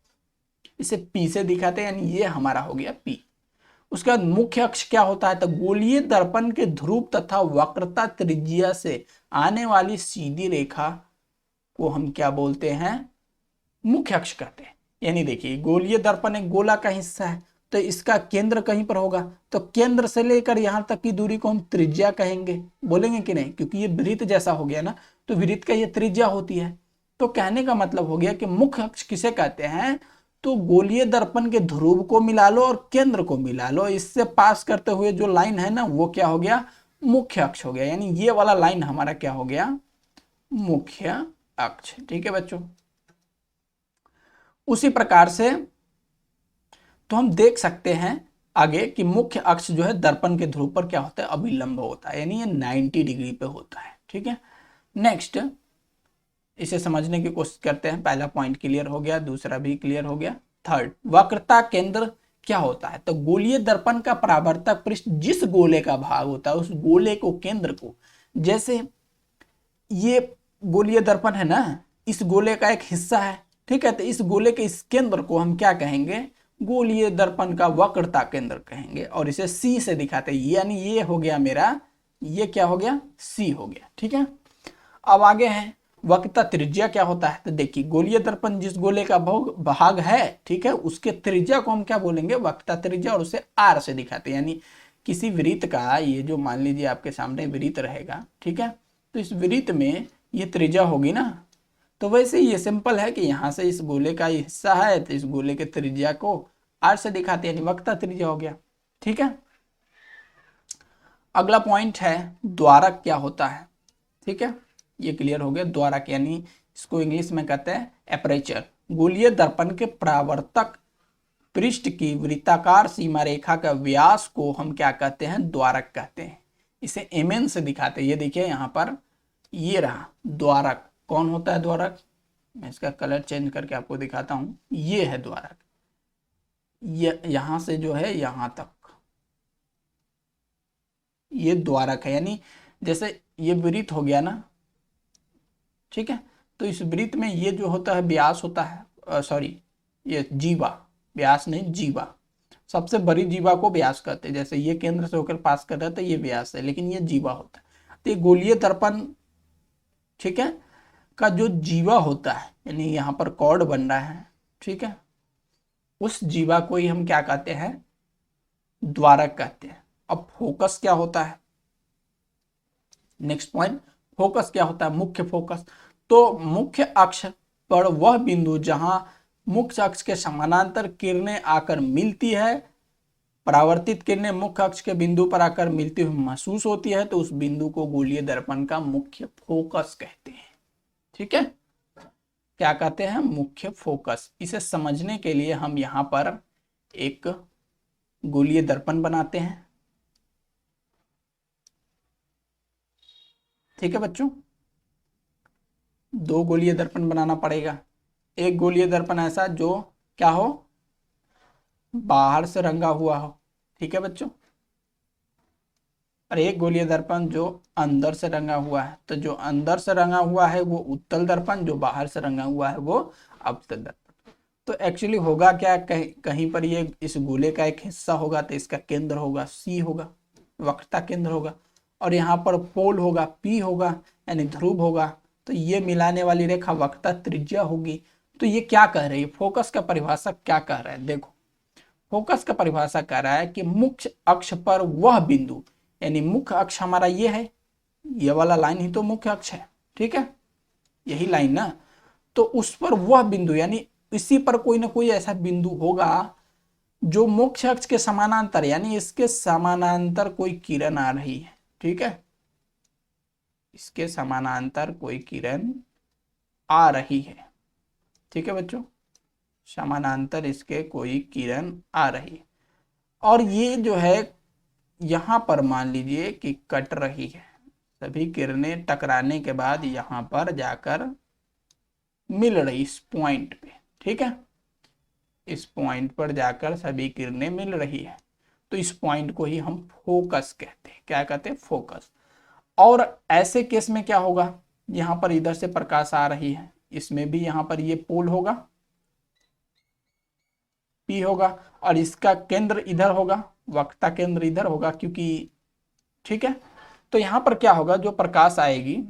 इसे पी से दिखाते हैं, यानी ये हमारा हो गया पी। उसका मुख्य अक्ष क्या होता है? तो गोलीय दर्पण के ध्रुव तथा वक्रता त्रिज्या से आने वाली सीधी रेखा को हम क्या बोलते हैं? मुख्य अक्ष कहते हैं। यानी देखिए गोलीय दर्पण एक गोला का हिस्सा है, तो इसका केंद्र कहीं पर होगा, तो केंद्र से लेकर यहां तक की दूरी को हम त्रिज्या कहेंगे, बोलेंगे कि नहीं? क्योंकि ये वृत्त जैसा हो गया ना, तो वृत्त का ये त्रिज्या होती है। तो कहने का मतलब हो गया कि मुख्य अक्ष किसे कहते हैं? तो गोलीय दर्पण के ध्रुव को मिला लो और केंद्र को मिला लो, इससे पास करते हुए जो लाइन है ना, वो क्या हो गया? मुख्य अक्ष हो गया। यानी ये वाला लाइन हमारा क्या हो गया? मुख्य अक्ष, ठीक है बच्चों। उसी प्रकार से तो हम देख सकते हैं आगे कि मुख्य अक्ष जो है दर्पण के ध्रुव पर क्या होता है? अभिलंब होता है, यानी ये 90 डिग्री पे होता है, ठीक है। नेक्स्ट इसे समझने की कोशिश करते हैं। पहला पॉइंट क्लियर हो गया, दूसरा भी क्लियर हो गया। थर्ड, वक्रता केंद्र क्या होता है? तो गोलीय दर्पण का परावर्तक पृष्ठ जिस गोले का भाग होता है उस गोले को केंद्र को, जैसे ये गोलीय दर्पण है ना, इस गोले का एक हिस्सा है, ठीक है, तो इस गोले के इस केंद्र को हम क्या कहेंगे? गोलीय दर्पण का वक्रता केंद्र कहेंगे, और इसे सी से दिखाते हैं, यानी ये हो गया मेरा, ये क्या हो गया? सी हो गया, ठीक है। अब आगे है वक्रता त्रिज्या क्या होता है? तो देखिए गोलीय दर्पण जिस गोले का भाग है, ठीक है, उसके त्रिज्या को हम क्या बोलेंगे? वक्रता त्रिज्या, और उसे आर से दिखाते हैं। यानी किसी वृत्त का, ये जो मान लीजिए आपके सामने वृत्त रहेगा, ठीक है, तो इस वृत्त में ये त्रिज्या होगी ना, तो वैसे ये सिंपल है कि यहाँ से इस गोले का ये हिस्सा है, तो इस गोले के त्रिज्या को आर से दिखाते हैं, यानी वक्रता त्रिज्या हो गया, ठीक है। अगला पॉइंट है द्वारक क्या होता है, ठीक है, ये क्लियर हो गया। द्वारक यानी इसको इंग्लिश में कहते हैं एपरेचर। गोलीय दर्पण के परावर्तक पृष्ठ की वृत्ताकार सीमा रेखा का व्यास को हम क्या कहते हैं? द्वारक कहते हैं। इसे एमएन से दिखाते हैं। ये देखिए यहाँ पर ये रहा द्वारक। कौन होता है द्वारक? मैं इसका कलर चेंज करके आपको दिखाता हूं। ये है द्वारक, ये यहां से जो है यहां तक ये द्वारक है। यानी जैसे ये वृत्त हो गया ना, ठीक है, तो इस वृत्त में ये जो होता है व्यास होता है, सॉरी ये जीवा, व्यास नहीं जीवा, सबसे बड़ी जीवा को व्यास कहते हैं। जैसे ये केंद्र से होकर पास कर रहा था, ये व्यास है, लेकिन ये जीवा होता है। तो ये गोलीय दर्पण, ठीक है, का जो जीवा होता है, यानी यहाँ पर कॉर्ड बन रहा है, ठीक है, उस जीवा को ही हम क्या कहते हैं? द्वारक कहते हैं। अब फोकस क्या होता है? नेक्स्ट पॉइंट, फोकस क्या होता है? मुख्य फोकस। तो मुख्य अक्ष पर वह बिंदु जहां मुख्य अक्ष के समानांतर किरणें आकर मिलती है, परावर्तित किरणें मुख्य अक्ष के बिंदु पर आकर मिलती हुई महसूस होती है, तो उस बिंदु को गोलीय दर्पण का मुख्य फोकस कहते हैं, ठीक है। क्या कहते हैं? मुख्य फोकस। इसे समझने के लिए हम यहां पर एक गोलीय दर्पण बनाते हैं, ठीक है बच्चों। दो गोलीय दर्पण बनाना पड़ेगा। एक गोलीय दर्पण ऐसा जो क्या हो? बाहर से रंगा हुआ हो, ठीक है बच्चों, और एक गोलीय दर्पण जो अंदर से रंगा हुआ है। तो जो अंदर से रंगा हुआ है वो उत्तल दर्पण, जो बाहर से रंगा हुआ है वो अवतल दर्पण। तो एक्चुअली होगा क्या, कहीं पर ये इस गोले का एक हिस्सा होगा, तो इसका केंद्र होगा सी होगा, वक्रता केंद्र होगा, और यहाँ पर पोल होगा पी होगा, यानी ध्रुव होगा। तो ये मिलाने वाली रेखा वक्रता त्रिज्या होगी। तो ये क्या कह रही है? फोकस का परिभाषा क्या कह रहा है? देखो, फोकस का परिभाषा कह रहा है कि मुख्य अक्ष पर वह बिंदु, यानी मुख्य अक्ष हमारा ये है, ये वाला लाइन ही तो मुख्य अक्ष है, ठीक है, यही लाइन ना। तो उस पर वह बिंदु, यानी इसी पर कोई ना कोई ऐसा बिंदु होगा जो मुख्य अक्ष के समानांतर, यानी इसके समानांतर कोई किरण आ रही है, ठीक है, इसके समानांतर कोई किरण आ रही है, ठीक है बच्चों, समानांतर इसके कोई किरण आ रही है, और ये जो है यहां पर मान लीजिए कि कट रही है। सभी किरणें टकराने के बाद यहां पर जाकर मिल रही इस पॉइंट पे, ठीक है, इस पॉइंट पर जाकर सभी किरणें मिल रही है। तो इस पॉइंट को ही हम फोकस कहते हैं। क्या कहते हैं? फोकस। और ऐसे केस में क्या होगा? यहां पर इधर से प्रकाश आ रही है, इसमें भी यहां पर ये पोल होगा, पी होगा, और इसका केंद्र इधर होगा, वक्रता केंद्र इधर होगा, क्योंकि ठीक है। तो यहां पर क्या होगा? जो प्रकाश आएगी,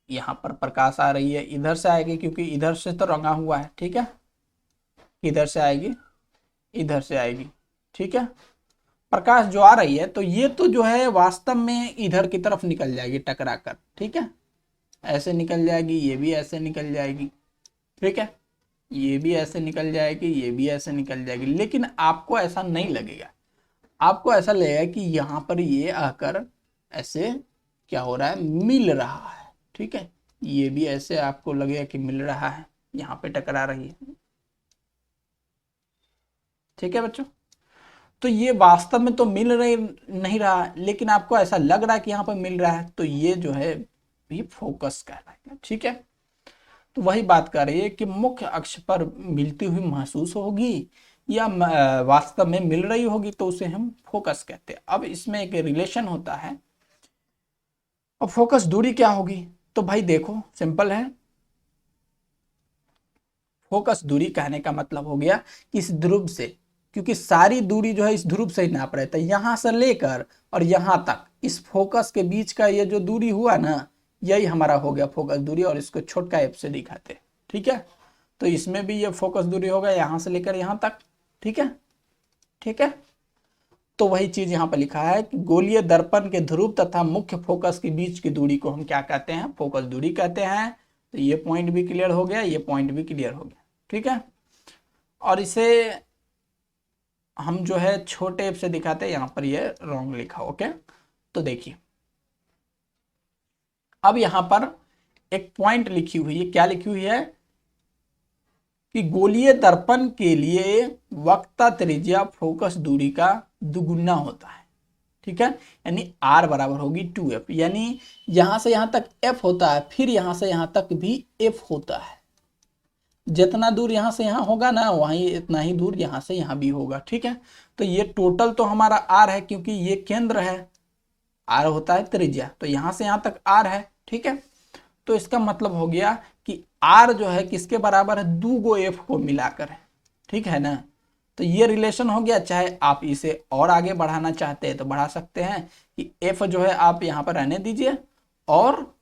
यहां पर प्रकाश आ रही है, इधर से आएगी, क्योंकि इधर से तो रंगा हुआ है, ठीक है, इधर से आएगी, इधर से आएगी, ठीक है, प्रकाश जो आ रही है, तो ये तो जो है वास्तव में इधर की तरफ निकल जाएगी टकरा कर, ठीक है, ऐसे निकल जाएगी, ये भी ऐसे निकल जाएगी, ठीक है, ये भी ऐसे निकल जाएगी, ये भी ऐसे निकल जाएगी। लेकिन आपको ऐसा नहीं लगेगा, आपको ऐसा लगेगा कि यहाँ पर ये आकर ऐसे क्या हो रहा है? मिल रहा है, ठीक है, ये भी ऐसे आपको लगेगा कि मिल रहा है, यहाँ पे टकरा रही है, ठीक है बच्चों। तो ये वास्तव में तो मिल रही नहीं रहा, लेकिन आपको ऐसा लग रहा है कि यहाँ पर मिल रहा है, तो ये जो है ये फोकस कहलाएगा, ठीक है। तो वही बात कर रही है कि मुख्य अक्ष पर मिलती हुई महसूस होगी, या वास्तव में मिल रही होगी तो उसे हम फोकस कहते हैं। अब इसमें एक रिलेशन होता है। अब फोकस दूरी क्या होगी, तो भाई देखो सिंपल है। फोकस दूरी कहने का मतलब हो गया कि इस ध्रुव से, क्योंकि सारी दूरी जो है इस ध्रुव से ही नाप रहे थे, यहां से लेकर और यहां तक इस फोकस के बीच का ये जो दूरी हुआ ना, यही हमारा हो गया फोकस दूरी, और इसको छोटका एफ से दिखाते। ठीक है, तो इसमें भी ये फोकस दूरी होगा यहां से लेकर यहां तक। ठीक है, ठीक है। तो वही चीज यहां पर लिखा है कि गोलीय दर्पण के ध्रुव तथा मुख्य फोकस के बीच की दूरी को हम क्या कहते हैं, फोकस दूरी कहते हैं। तो ये पॉइंट भी क्लियर हो गया, ये पॉइंट भी क्लियर हो गया। ठीक है, और इसे हम जो है छोटे एफ से दिखाते हैं, यहां पर ये रॉन्ग लिखा। ओके, तो देखिए अब यहां पर एक पॉइंट लिखी हुई है, क्या लिखी हुई है कि गोलीय दर्पण के लिए वक्रता त्रिज्या फोकस दूरी का दुगुना होता है। ठीक है, यानी r बराबर होगी 2f, यानी यहां से यहां तक f होता है, फिर यहां से यहां तक भी f होता है। जितना दूर यहां से यहां होगा ना, वहीं इतना ही दूर यहां से यहां भी होगा। ठीक है, तो ये टोटल तो हमारा r है, क्योंकि ये केंद्र है, r होता है त्रिज्या, तो यहां से यहां तक r है। ठीक है, तो इसका मतलब हो गया कि r जो है किसके बराबर है, 2 गो f को मिलाकर है। ठीक है ना, तो ये रिलेशन हो गया। चाहे आप इसे और आगे बढ़ाना चाहते हैं तो बढ़ा सकते हैं कि f जो है आप यहां पर रहने दीजिए और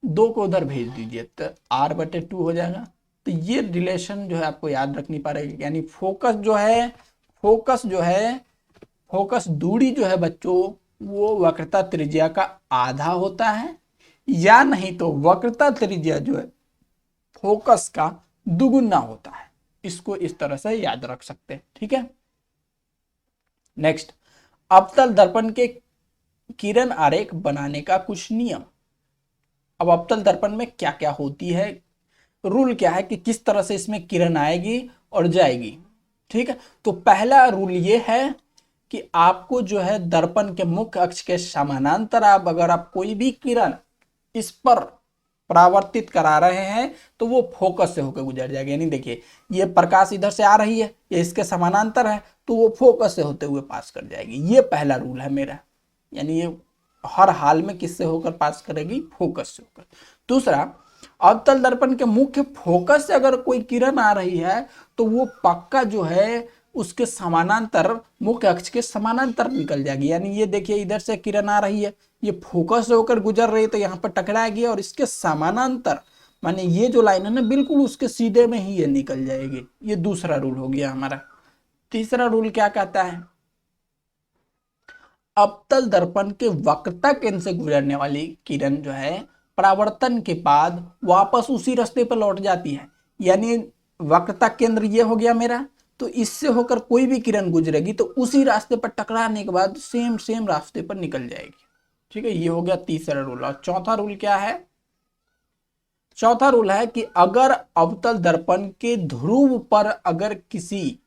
2 को उधर भेज दीजिए, तो r/2 हो जाएगा। तो ये रिलेशन जो है आपको याद रखनी पड़ेगी, यानी फोकस जो है फोकस दूरी जो है बच्चों, वो वक्रता त्रिज्या का आधा होता है, या नहीं तो वक्रता त्रिज्या जो है फोकस का दुगुना होता है। इसको इस तरह से याद रख सकते हैं। ठीक है, नेक्स्ट, अवतल दर्पण के किरण आरेख बनाने का कुछ नियम। अब अवतल दर्पण में क्या क्या होती है, रूल क्या है कि किस तरह से इसमें किरण आएगी और जाएगी। ठीक है, तो पहला रूल ये है कि आपको जो है दर्पण के मुख्य अक्ष के समानांतर अगर आप कोई भी किरण इस पर परावर्तित करा रहे हैं तो वो फोकस से होकर गुजर जाएगी। यानी देखिए, ये प्रकाश इधर से आ रही है, ये इसके समानांतर है, तो वो फोकस से होते हुए पास कर जाएगी। ये पहला रूल है मेरा, यानी ये हर हाल में किससे होकर पास करेगी, फोकस से होकर। दूसरा, अवतल दर्पण के मुख्य फोकस से अगर कोई किरण आ रही है तो वो पक्का जो है उसके समानांतर, मुख्य अक्ष के समानांतर निकल जाएगी। यानी ये देखिए, इधर से किरण आ रही है, ये फोकस से होकर गुजर रही है तो यहाँ पर टकराएगी और इसके समानांतर, माने ये जो लाइन है ना बिल्कुल उसके सीधे में ही ये निकल जाएगी। ये दूसरा रूल हो गया हमारा। तीसरा रूल क्या कहता है, अवतल दर्पण के वक्रता केंद्र से गुजरने वाली किरण जो है परावर्तन के बाद वापस उसी रास्ते पर लौट जाती है। यानी वक्रता केंद्र ये हो गया मेरा, तो इससे होकर कोई भी किरण गुजरेगी तो उसी रास्ते पर टकराने के बाद सेम रास्ते पर निकल जाएगी। ठीक है, ये हो गया तीसरा रूल। और चौथा रूल क्या है, चौथा रूल है कि अगर अवतल दर्पण के ध्रुव पर अगर किसी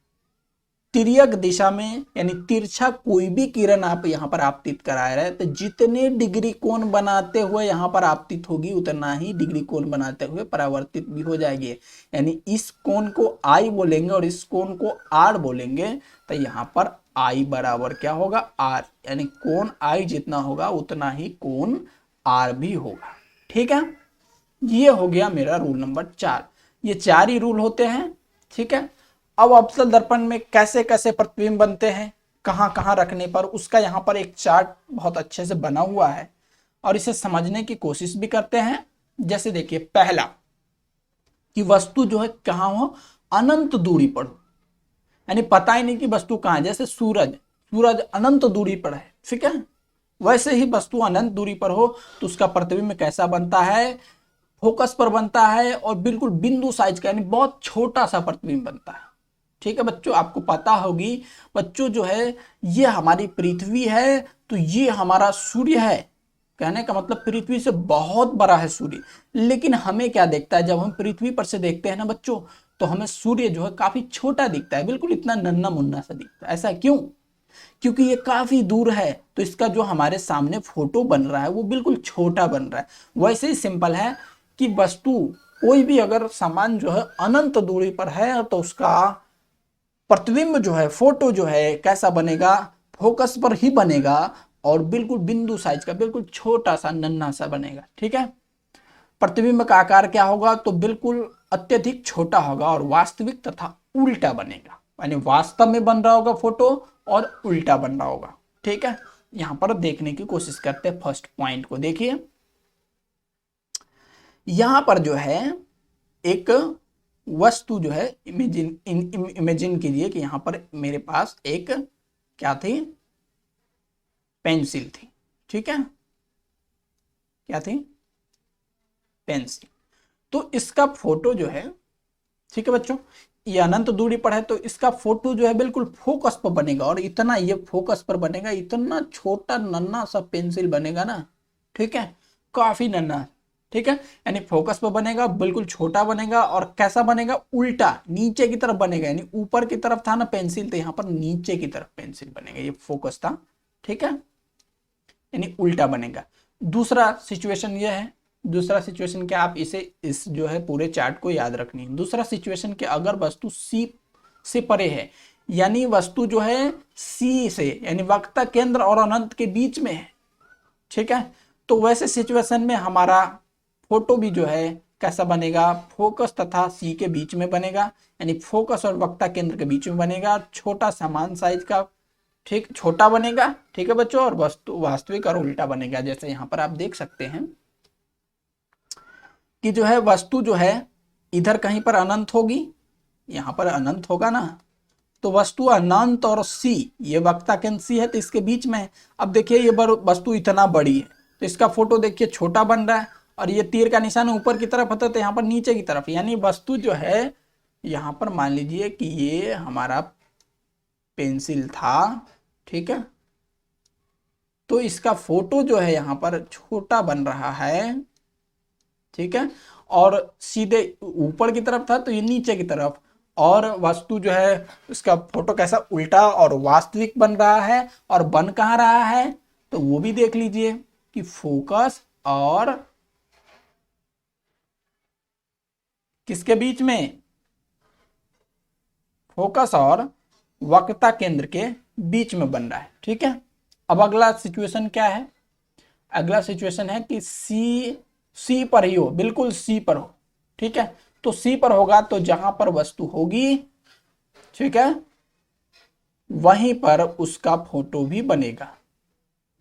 तिर्यक दिशा में यानी तिरछा कोई भी किरण आप यहां पर आपतित करा रहे हैं, तो जितने डिग्री कोण बनाते हुए यहां पर आपतित होगी उतना ही डिग्री कोण बनाते हुए परावर्तित भी हो जाएगी। यानी इस कोण को आई बोलेंगे और इस कोण को आर बोलेंगे, तो यहां पर आई बराबर क्या होगा, आर, यानी कोण आई जितना होगा उतना ही कोण आर भी होगा। ठीक है, ये हो गया मेरा रूल नंबर 4। ये 4 ही रूल होते हैं। ठीक है, अब अवतल दर्पण में कैसे कैसे प्रतिबिंब बनते हैं, कहां कहां रखने पर, उसका यहाँ पर एक चार्ट बहुत अच्छे से बना हुआ है और इसे समझने की कोशिश भी करते हैं। जैसे देखिए, पहला कि वस्तु जो है कहां हो, अनंत दूरी पर हो, यानी पता ही नहीं कि वस्तु कहां है। जैसे सूरज अनंत दूरी पर है, ठीक है, वैसे ही वस्तु अनंत दूरी पर हो तो उसका प्रतिबिंब कैसा बनता है, फोकस पर बनता है और बिल्कुल बिंदु साइज का, यानी बहुत छोटा सा प्रतिबिंब बनता है। ठीक है बच्चों, आपको पता होगी बच्चों जो है ये हमारी पृथ्वी है, तो ये हमारा सूर्य है। कहने का मतलब पृथ्वी से बहुत बड़ा है सूर्य, लेकिन हमें क्या देखता है, जब हम पृथ्वी पर से देखते हैं ना बच्चों, तो हमें सूर्य जो है काफी छोटा दिखता है, बिल्कुल इतना नन्ना मुन्ना सा दिखता है। ऐसा क्यों, क्योंकि ये काफी दूर है, तो इसका जो हमारे सामने फोटो बन रहा है वो बिल्कुल छोटा बन रहा है। वैसे ही सिंपल है कि वस्तु कोई भी अगर सामान जो है अनंत दूरी पर है तो उसका प्रतिबिंब जो है, फोटो जो है कैसा बनेगा, फोकस पर ही बनेगा और बिल्कुल बिंदु साइज का, बिल्कुल छोटा सा नन्हा सा बनेगा। ठीक है, प्रतिबिंब का आकार क्या होगा, तो बिल्कुल अत्यधिक छोटा होगा और वास्तविक तथा उल्टा बनेगा, यानी वास्तव में बन रहा होगा फोटो और उल्टा बन रहा होगा। ठीक है, यहां पर देखने की कोशिश करते हैं। फर्स्ट पॉइंट को देखिए, यहां पर जो है एक वस्तु जो है, इमेजिन कीजिए कि यहां पर मेरे पास एक क्या थी, पेंसिल थी। ठीक है, क्या थी, पेंसिल। तो इसका फोटो जो है, ठीक है बच्चों, ये अनंत दूरी पर है तो इसका फोटो जो है बिल्कुल फोकस पर बनेगा और इतना ये फोकस पर बनेगा, इतना छोटा नन्हा सा पेंसिल बनेगा ना। ठीक है, काफी नन्हा। ठीक है, यानी फोकस पर बनेगा, बिल्कुल छोटा बनेगा और कैसा बनेगा, उल्टा नीचे की तरफ बनेगा, यानी ऊपर की तरफ था ना पेंसिल, तो यहां पर नीचे की तरफ पेंसिल बनेगा, ये फोकस था। ठीक है, यानी उल्टा बनेगा। दूसरा सिचुएशन ये है, दूसरा सिचुएशन क्या, आप इस जो है पूरे चार्ट को याद रखनी है। दूसरा सिचुएशन के अगर वस्तु सी से परे है, यानी वस्तु जो है सी से, यानी वक्रता केंद्र और अनंत के बीच में है। ठीक है, तो वैसे सिचुएशन में हमारा फोटो भी जो है कैसा बनेगा, फोकस तथा सी के बीच में बनेगा, यानी फोकस और वक्रता केंद्र के बीच में बनेगा, छोटा समान साइज का, ठीक, छोटा बनेगा। ठीक है बच्चों, और वस्तु वास्तविक और उल्टा बनेगा। जैसे यहां पर आप देख सकते हैं कि जो है वस्तु जो है इधर कहीं पर अनंत होगी, यहां पर अनंत होगा ना, तो वस्तु अनंत और सी, ये वक्रता केंद्र सी है तो इसके बीच में है। अब देखिए ये वस्तु इतना बड़ी है तो इसका फोटो देखिए छोटा बन रहा है, और ये तीर का निशान ऊपर की तरफ होता है तो यहाँ पर नीचे की तरफ, यानी वस्तु जो है यहाँ पर मान लीजिए कि ये हमारा पेंसिल था। ठीक है, तो इसका फोटो जो है यहाँ पर छोटा बन रहा है। ठीक है, और सीधे ऊपर की तरफ था तो ये नीचे की तरफ, और वस्तु जो है उसका फोटो कैसा, उल्टा और वास्तविक बन रहा है। और बन कहाँ रहा है, तो वो भी देख लीजिए कि फोकस और किसके बीच में, फोकस और वक्रता केंद्र के बीच में बन रहा है। ठीक है, अब अगला सिचुएशन क्या है, अगला सिचुएशन है कि सी पर ही हो, बिल्कुल सी पर हो। ठीक है, तो सी पर होगा तो जहां पर वस्तु होगी, ठीक है, वहीं पर उसका फोटो भी बनेगा।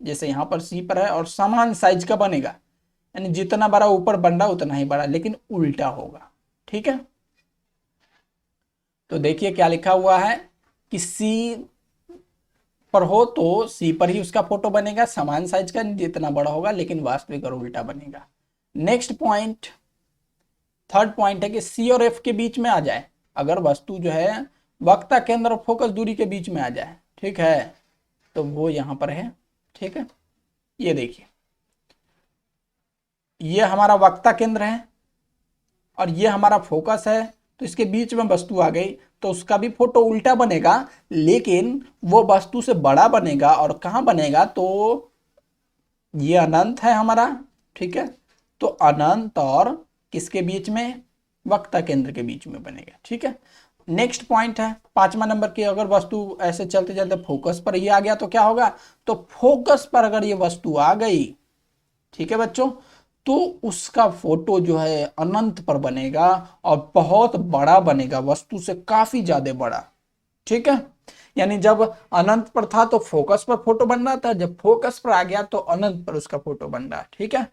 जैसे यहां पर सी पर है और समान साइज का बनेगा, यानी जितना बड़ा ऊपर बन रहा उतना ही बड़ा, लेकिन उल्टा होगा। ठीक है, तो देखिए क्या लिखा हुआ है कि सी पर हो तो सी पर ही उसका फोटो बनेगा, समान साइज का, जितना बड़ा होगा, लेकिन वास्तविक और उल्टा बनेगा। नेक्स्ट पॉइंट, थर्ड पॉइंट है कि सी और एफ के बीच में आ जाए, अगर वस्तु जो है वक्रता केंद्र और फोकस दूरी के बीच में आ जाए, ठीक है, तो वो यहां पर है। ठीक है, ये देखिए ये हमारा वक्रता केंद्र है और ये हमारा फोकस है, तो इसके बीच में वस्तु आ गई तो उसका भी फोटो उल्टा बनेगा, लेकिन वो वस्तु से बड़ा बनेगा। और कहां बनेगा, तो ये अनंत है हमारा। ठीक है, तो अनंत और किसके बीच में, वक्रता केंद्र के बीच में बनेगा। ठीक है, नेक्स्ट पॉइंट है 5वां नंबर की, अगर वस्तु ऐसे चलते चलते फोकस पर ही आ गया तो क्या होगा, तो फोकस पर अगर ये वस्तु आ गई, ठीक है बच्चों, तो उसका फोटो जो है अनंत पर बनेगा और बहुत बड़ा बनेगा, वस्तु से काफी ज्यादा बड़ा। ठीक है, यानी जब अनंत पर था तो फोकस पर फोटो बन रहा था, जब फोकस पर आ गया तो अनंत पर उसका फोटो बन रहा है। ठीक है,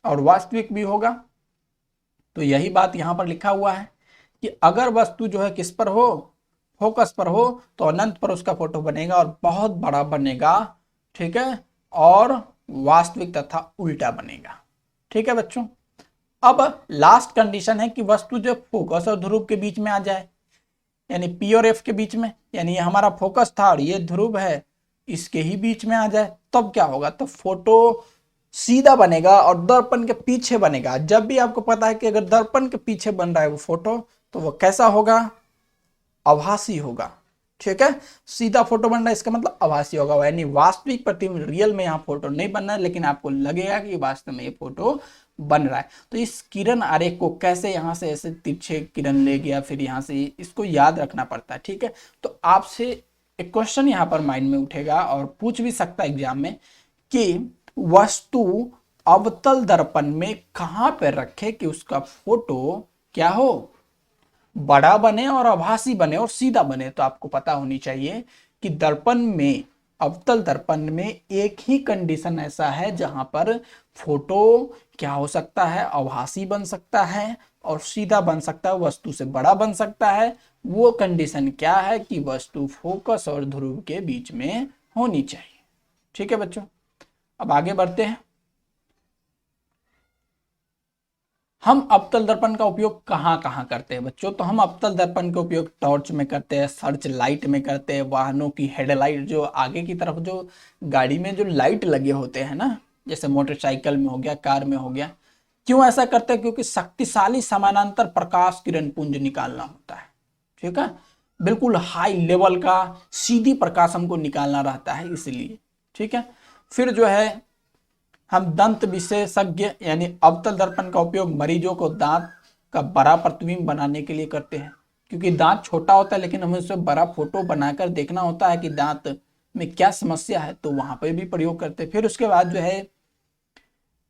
और वास्तविक भी होगा। तो यही बात यहां पर लिखा हुआ है कि अगर वस्तु जो है किस पर हो, फोकस पर हो, तो अनंत पर उसका फोटो बनेगा और बहुत बड़ा बनेगा। ठीक है, और वास्तविक तथा उल्टा बनेगा। ठीक है बच्चों, अब लास्ट कंडीशन है कि वस्तु जो फोकस और ध्रुव के बीच में आ जाए, यानी पी और एफ के बीच में, यानी ये हमारा फोकस था और ये ध्रुव है, इसके ही बीच में आ जाए, तब क्या होगा, तो फोटो सीधा बनेगा और दर्पण के पीछे बनेगा। जब भी आपको पता है कि अगर दर्पण के पीछे बन रहा है वो फोटो, तो वो कैसा होगा, आभासी होगा। ठीक है। सीधा फोटो बन रहा है इसका मतलब आभासी होगा, यानी वास्तविक प्रतिबिंब रियल में यहाँ फोटो नहीं बन रहा है, लेकिन आपको लगेगा कि वास्तव में ये फोटो बन रहा है। तो इस किरण आरेख को कैसे यहाँ से ऐसे तिरछे किरण ले गया, फिर यहाँ से इसको याद रखना पड़ता है। ठीक है, तो आपसे एक क्वेश्चन यहाँ पर माइंड में उठेगा और पूछ भी सकता है एग्जाम में कि वस्तु अवतल दर्पण में कहां पर रखे कि उसका फोटो क्या हो, बड़ा बने और आभासी बने और सीधा बने। तो आपको पता होनी चाहिए कि दर्पण में, अवतल दर्पण में एक ही कंडीशन ऐसा है जहां पर फोटो क्या हो सकता है, आभासी बन सकता है और सीधा बन सकता है, वस्तु से बड़ा बन सकता है। वो कंडीशन क्या है कि वस्तु फोकस और ध्रुव के बीच में होनी चाहिए। ठीक है बच्चों, अब आगे बढ़ते हैं। हम अवतल दर्पण का उपयोग कहाँ कहाँ करते हैं बच्चों? तो हम अवतल दर्पण का उपयोग टॉर्च में करते हैं, सर्च लाइट में करते हैं, वाहनों की हेडलाइट, जो आगे की तरफ जो गाड़ी में जो लाइट लगे होते हैं ना, जैसे मोटरसाइकिल में हो गया, कार में हो गया। क्यों ऐसा करते हैं? क्योंकि शक्तिशाली समानांतर प्रकाश किरण पुंज निकालना होता है। ठीक है, बिल्कुल हाई लेवल का सीधी प्रकाश हमको निकालना रहता है, इसलिए। ठीक है, फिर जो है हम दंत विशेषज्ञ यानी अवतल दर्पण का उपयोग मरीजों को दांत का बड़ा प्रतिबिंब बनाने के लिए करते हैं, क्योंकि दांत छोटा होता है लेकिन हमें उससे बड़ा फोटो बनाकर देखना होता है कि दांत में क्या समस्या है, तो वहां पर भी प्रयोग करते हैं। फिर उसके बाद जो है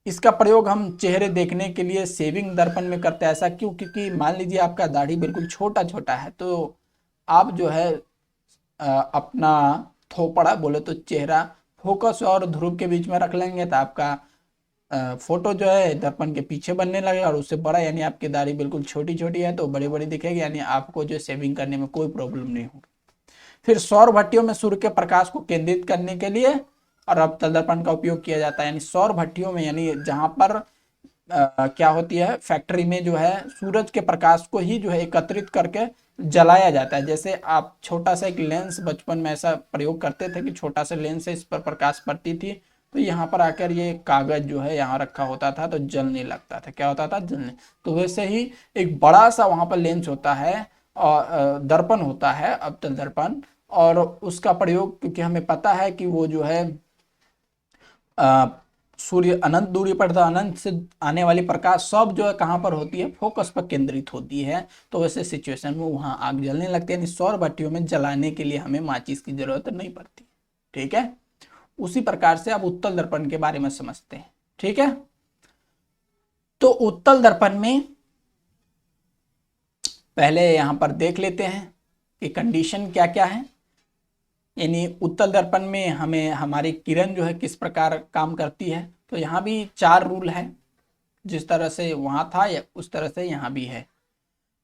इसका प्रयोग हम चेहरे देखने के लिए शेविंग दर्पण में करते हैं। ऐसा क्यों? क्योंकि मान लीजिए आपका दाढ़ी बिल्कुल छोटा छोटा है, तो आप जो है अपना थोपड़ा बोले तो चेहरा फोकस और ध्रुव के बीच में रख लेंगे, तो आपका फोटो जो है दर्पण के पीछे बनने लगेगा और उससे बड़ा, यानी आपकी दाढ़ी बिल्कुल छोटी छोटी है तो बड़ी बड़ी दिखेगी, यानी आपको जो शेविंग करने में कोई प्रॉब्लम नहीं होगी। फिर सौर भट्टियों में सूर्य के प्रकाश को केंद्रित करने के लिए और अवतल दर्पण का उपयोग किया जाता है। यानी सौर भट्टियों में, यानी जहां पर क्या होती है, फैक्ट्री में जो है सूरज के प्रकाश को ही जो है एकत्रित करके जलाया जाता है। जैसे आप छोटा सा एक लेंस, बचपन में ऐसा प्रयोग करते थे कि छोटा सा लेंस है, इस पर प्रकाश पड़ती थी तो यहाँ पर आकर ये कागज जो है यहाँ रखा होता था तो जलने लगता था। क्या होता था? जलने। तो वैसे ही एक बड़ा सा वहां पर लेंस होता है और दर्पण होता है, अवतल दर्पण, और उसका प्रयोग क्योंकि हमें पता है कि वो जो है सूर्य अनंत दूरी पर था, अनंत से आने वाली प्रकाश सब जो है कहाँ पर होती है? फोकस पर केंद्रित होती है। तो वैसे सिचुएशन में वहां आग जलने लगती है, यानी सौर भट्टियों में जलाने के लिए हमें माचिस की जरूरत नहीं पड़ती। ठीक है, उसी प्रकार से अब उत्तल दर्पण के बारे में समझते हैं। ठीक है, तो उत्तल दर्पण में पहले यहां पर देख लेते हैं कि कंडीशन क्या क्या है। यानी उत्तल दर्पण में हमें हमारी किरण जो है किस प्रकार काम करती है, तो यहाँ भी 4 रूल है। जिस तरह से वहां था या उस तरह से यहाँ भी है।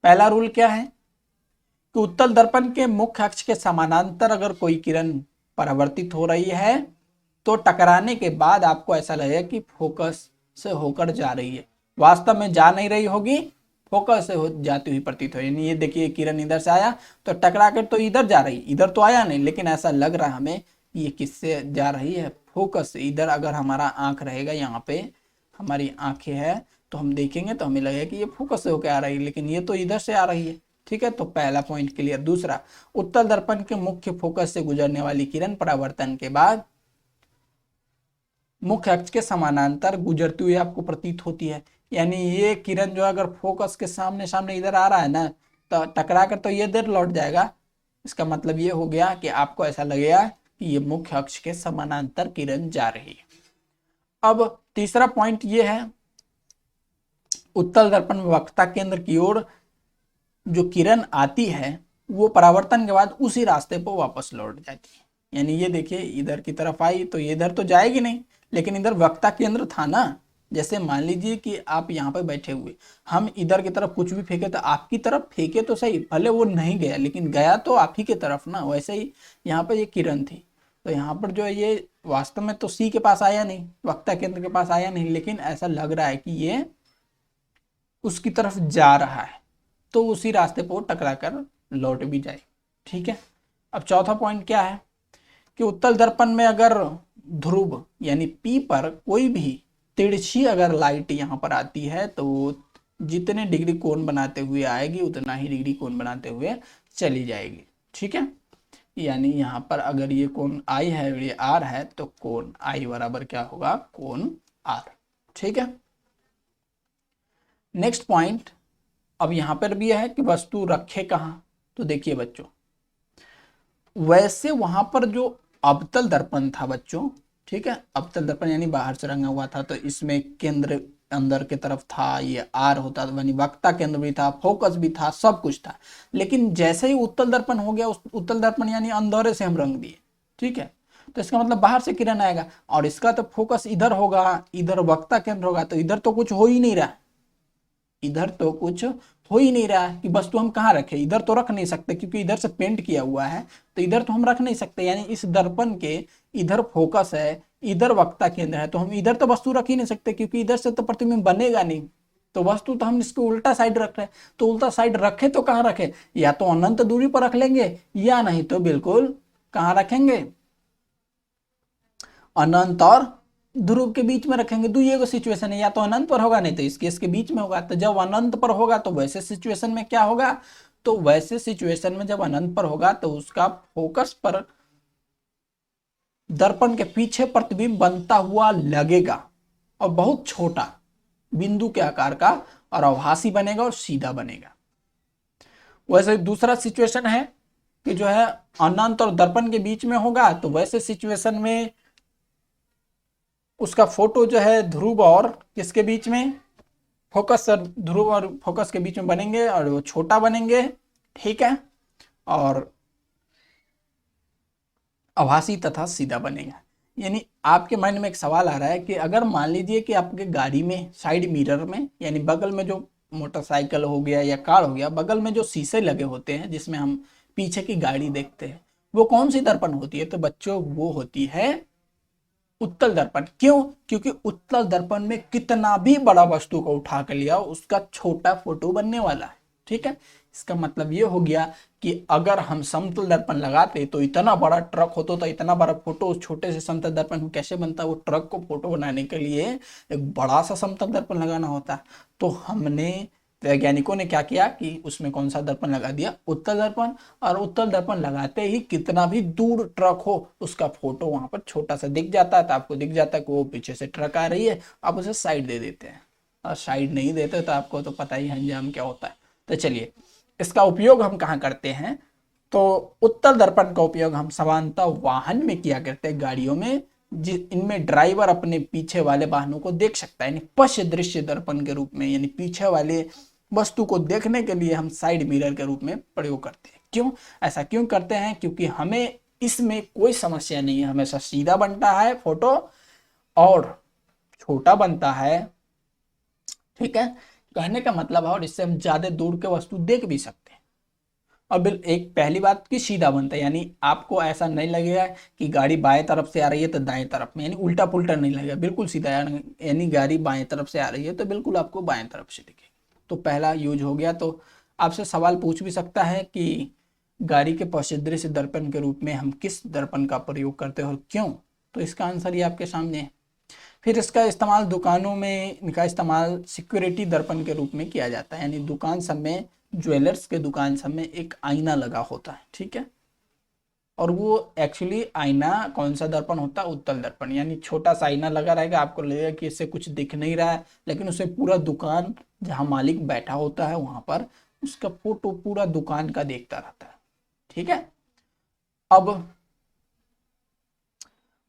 पहला रूल क्या है कि उत्तल दर्पण के मुख्य अक्ष के समानांतर अगर कोई किरण परावर्तित हो रही है तो टकराने के बाद आपको ऐसा लगेगा कि फोकस से होकर जा रही है, वास्तव में जा नहीं रही होगी, फोकस से हो जाती हुई प्रतीत हो। यानी ये देखिए किरण इधर से आया तो टकरा कर तो इधर जा रही, इधर तो आया नहीं, लेकिन ऐसा लग रहा हमें ये किससे जा रही है? फोकस से। इधर अगर हमारा आंख रहेगा, यहाँ पे हमारी आंखें है तो हम देखेंगे तो हमें लगेगा कि ये फोकस से होकर आ रही है, लेकिन ये तो इधर से आ रही है। ठीक है, तो पहला पॉइंट क्लियर। दूसरा, उत्तल दर्पण के मुख्य फोकस से गुजरने वाली किरण परावर्तन के बाद मुख्य अक्ष के समानांतर गुजरती हुई आपको प्रतीत होती है। यानी ये किरण जो अगर फोकस के सामने सामने इधर आ रहा है ना, तो टकरा कर तो ये इधर लौट जाएगा। इसका मतलब ये हो गया कि आपको ऐसा लगेगा कि ये मुख्य अक्ष के समानांतर किरण जा रही है। अब तीसरा पॉइंट ये है, उत्तल दर्पण में वक्रता केंद्र की ओर जो किरण आती है वो परावर्तन के बाद उसी रास्ते पर वापस लौट जाती है। यानी ये देखिए इधर की तरफ आई तो ये इधर तो जाएगी नहीं, लेकिन इधर वक्रता केंद्र था ना। जैसे मान लीजिए कि आप यहाँ पे बैठे हुए, हम इधर की तरफ कुछ भी फेंके तो आपकी तरफ फेंके तो सही, भले वो नहीं गया लेकिन गया तो आप ही की तरफ ना। वैसे ही यहाँ पर ये किरण थी तो यहाँ पर जो है ये वास्तव में तो सी के पास आया नहीं, वक्रता केंद्र के पास आया नहीं, लेकिन ऐसा लग रहा है कि ये उसकी तरफ जा रहा है, तो उसी रास्ते पर टकरा कर लौट भी जाए। ठीक है, अब चौथा पॉइंट क्या है कि उत्तल दर्पण में अगर ध्रुव यानी पी पर कोई भी तिरछी अगर लाइट यहाँ पर आती है तो जितने डिग्री कोण बनाते हुए आएगी उतना ही डिग्री कोण बनाते हुए चली जाएगी। ठीक है, यानी यहाँ पर अगर ये कोण आई है और ये आर है तो कोण आई बराबर क्या होगा, कोण आर। ठीक है। नेक्स्ट पॉइंट, अब यहाँ पर भी है कि वस्तु रखे कहाँ। तो देखिए बच्चों, वैसे वहां पर जो अवतल दर्पण था बच्चों, ठीक है, अवतल दर्पण यानी बाहर से रंगा हुआ था, तो इसमें केंद्र अंदर की तरफ था, ये आर होता था, यानी वक्ता केंद्र भी था, फोकस भी था, सब कुछ था। लेकिन जैसे ही उत्तल दर्पण हो गया, उस उत्तल दर्पण यानी अंदर से हम रंग दिए, ठीक है, तो इसका मतलब बाहर से किरण आएगा और इसका तो फोकस इधर होगा, इधर वक्ता केंद्र होगा, तो इधर तो कुछ हो ही नहीं रहा, इधर तो कुछ हो ही नहीं रहा है कि वस्तु हम कहाँ रखें, इधर तो रख नहीं सकते क्योंकि इधर से पेंट किया हुआ है, तो इधर तो हम रख नहीं सकते, यानी इस दर्पण के इधर फोकस है, इधर वक्ता केंद्र है, तो हम इधर तो वस्तु रख ही नहीं सकते क्योंकि इधर से तो प्रतिबिंब बनेगा नहीं, तो वस्तु तो हम इसको उल्टा साइड रख रहे हैं। तो उल्टा साइड रखे तो कहाँ रखे, या तो अनंत दूरी पर रख लेंगे या नहीं तो बिल्कुल कहाँ रखेंगे, अनंत और ध्रुव के बीच में रखेंगे। दो ये सिचुएशन है, या तो अनंत पर होगा नहीं तो इसके इसके बीच में होगा। तो जब अनंत पर होगा तो वैसे सिचुएशन में क्या होगा, तो वैसे सिचुएशन में जब अनंत पर होगा तो उसका फोकस पर दर्पण के पीछे प्रतिबिंब बनता हुआ लगेगा और बहुत छोटा बिंदु के आकार का और आभासी बनेगा और सीधा बनेगा। वैसे दूसरा सिचुएशन है कि जो है अनंत और दर्पण के बीच में होगा, तो वैसे सिचुएशन में उसका फोटो जो है ध्रुव और किसके बीच में, फोकस, ध्रुव और फोकस के बीच में बनेंगे और वो छोटा बनेंगे, ठीक है, और आभासी तथा सीधा बनेगा। यानी आपके माइंड में एक सवाल आ रहा है कि अगर मान लीजिए कि आपके गाड़ी में साइड मिरर में, यानी बगल में जो मोटरसाइकिल हो गया या कार हो गया, बगल में जो शीशे लगे होते हैं जिसमें हम पीछे की गाड़ी देखते हैं, वो कौन सी दर्पण होती है, तो बच्चों वो होती है उत्तल दर्पण। क्यों, क्योंकि उत्तल दर्पण में कितना भी बड़ा वस्तु को उठा कर लिया उसका छोटा फोटो बनने वाला है, ठीक है। इसका मतलब ये हो गया कि अगर हम समतल दर्पण लगाते तो इतना बड़ा ट्रक होता, तो इतना बड़ा फोटो उस छोटे से समतल दर्पण में कैसे बनता, वो ट्रक को फोटो बनाने के लिए एक बड़ा सा समतल दर्पण लगाना होता। तो हमने वैज्ञानिकों ने क्या किया कि उसमें कौन सा दर्पण लगा दिया, उत्तल दर्पण, और उत्तल दर्पण लगाते ही कितना भी दूर ट्रक हो उसका फोटो वहां पर छोटा सा दिख जाता है। तो आपको दिख जाता है कि वो पीछे से ट्रक आ रही है, आप उसे साइड दे देते हैं, और साइड नहीं देते तो आपको तो पता ही है अंजाम क्या होता है। तो चलिए, इसका उपयोग हम कहाँ करते हैं, तो उत्तल दर्पण का उपयोग हम सामान्यतः वाहन में किया करते हैं, गाड़ियों में, इनमें ड्राइवर अपने पीछे वाले वाहनों को देख सकता है, यानी पश्च दृश्य दर्पण के रूप में, यानी पीछे वाले वस्तु को देखने के लिए हम साइड मिरर के रूप में प्रयोग करते हैं। क्यों ऐसा क्यों करते हैं, क्योंकि हमें इसमें कोई समस्या नहीं है, हमेशा सीधा बनता है फोटो और छोटा बनता है, ठीक है, कहने का मतलब है, और इससे हम ज्यादा दूर के वस्तु देख भी सकते हैं। और एक पहली बात कि सीधा बनता है, यानी आपको ऐसा नहीं लगेगा कि गाड़ी बाएं तरफ से आ रही है तो दाएं तरफ में, यानी उल्टा पुल्टा नहीं लगेगा, बिल्कुल सीधा, यानी गाड़ी बाएं तरफ से आ रही है तो बिल्कुल आपको बाएं तरफ से दिखेगी। तो पहला यूज हो गया। तो आपसे सवाल पूछ भी सकता है कि गाड़ी के पश्चदृश्य दर्पण के रूप में हम किस दर्पण का प्रयोग करते हैं और क्यों, तो इसका आंसर ये आपके सामने है। फिर इसका इस्तेमाल दुकानों में, इनका इस्तेमाल सिक्योरिटी दर्पण के रूप में किया जाता है, यानी दुकान सब में, ज्वेलर्स के दुकान सब में एक आईना लगा होता है, ठीक है, और वो एक्चुअली आईना कौन सा दर्पण होता है, उत्तल दर्पण, यानी छोटा सा आईना लगा रहेगा, आपको लगेगा कि इससे कुछ दिख नहीं रहा है, लेकिन उसे पूरा दुकान जहाँ मालिक बैठा होता है वहां पर उसका फोटो पूरा दुकान का देखता रहता है, ठीक है। अब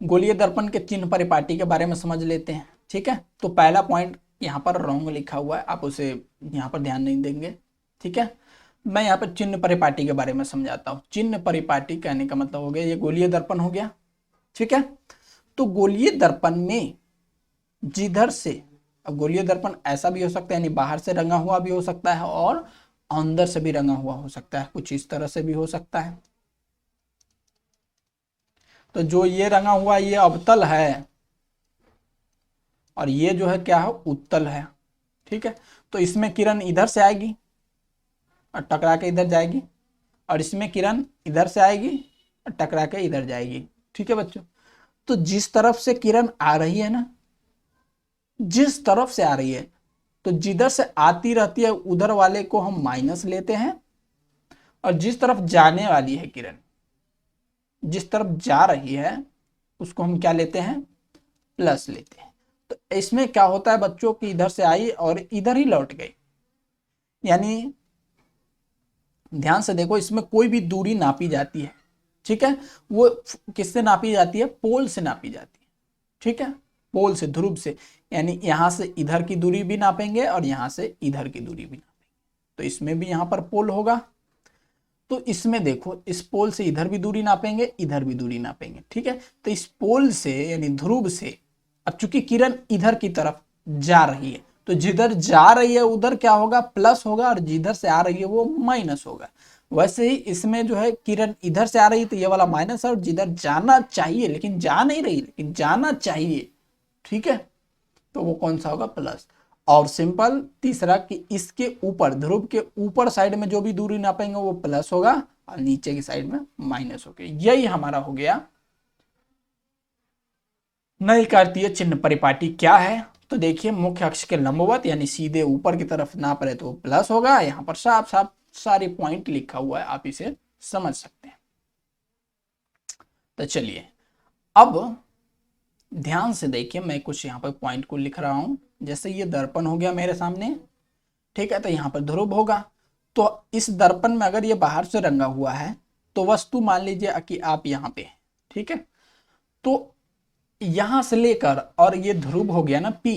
गोलीय दर्पण के चिन्ह परिपाटी के बारे में समझ लेते हैं, ठीक है। तो पहला पॉइंट यहाँ पर रॉन्ग लिखा हुआ है, आप उसे यहाँ पर ध्यान नहीं देंगे, ठीक है। मैं यहाँ पर चिन्ह परिपाटी के बारे में समझाता हूँ। चिन्ह परिपाटी कहने का मतलब हो गया, ये गोलीय दर्पण हो गया, ठीक है। तो गोलीय दर्पण में जिधर से, अब गोलीय दर्पण ऐसा भी हो सकता है, यानी बाहर से रंगा हुआ भी हो सकता है और अंदर से भी रंगा हुआ हो सकता है, कुछ इस तरह से भी हो सकता है। तो जो ये रंगा हुआ ये अवतल है और ये जो है क्या है, उत्तल है, ठीक है। तो इसमें किरण इधर से आएगी और टकरा के इधर जाएगी, और इसमें किरण इधर से आएगी और टकरा के इधर जाएगी, ठीक है बच्चों। तो जिस तरफ से किरण आ रही है ना, जिस तरफ से आ रही है, तो जिधर से आती रहती है उधर वाले को हम माइनस लेते हैं, और जिस तरफ जाने वाली है किरण जिस तरफ जा रही है उसको हम क्या लेते हैं, प्लस लेते हैं। तो इसमें क्या होता है बच्चों की इधर से आई और इधर ही लौट गई, यानी ध्यान से देखो इसमें कोई भी दूरी नापी जाती है, ठीक है, वो किससे नापी जाती है, पोल से नापी जाती है, ठीक है, पोल से, ध्रुव से, यानी यहां से इधर की दूरी भी नापेंगे और यहां से इधर की दूरी भी नापेंगे। तो इसमें भी यहां पर पोल होगा, तो इसमें देखो इस पोल से इधर भी दूरी नापेंगे, इधर भी दूरी नापेंगे, ठीक है। तो इस पोल से यानी ध्रुव से, अब चूंकि किरण इधर की तरफ जा रही है तो जिधर जा रही है उधर क्या होगा, प्लस होगा, और जिधर से आ रही है वो माइनस होगा। वैसे ही इसमें जो है किरण इधर से आ रही है तो ये वाला माइनस है, और जिधर जाना चाहिए लेकिन जा नहीं रही, लेकिन जाना चाहिए, ठीक है, तो वो कौन सा होगा, प्लस। और सिंपल तीसरा कि इसके ऊपर, ध्रुव के ऊपर साइड में जो भी दूरी नापेंगे वो प्लस होगा और नीचे की साइड में माइनस होगा। यही हमारा हो गया नई कार्तीय चिन्ह परिपाटी। क्या है तो देखिए, मुख्य अक्ष के लंबवत यानी सीधे ऊपर की तरफ नाप रहे तो प्लस होगा। यहां पर साफ साफ सारे पॉइंट लिखा हुआ है, आप इसे समझ सकते हैं। तो चलिए अब ध्यान से देखिए, मैं कुछ यहाँ पर पॉइंट को लिख रहा हूं। जैसे ये दर्पण हो गया मेरे सामने, ठीक है, तो यहाँ पर ध्रुव होगा। तो इस दर्पण में अगर ये बाहर से रंगा हुआ है तो वस्तु मान लीजिए कि आप यहाँ पे, ठीक है, तो यहां से लेकर, और ये ध्रुव हो गया ना P,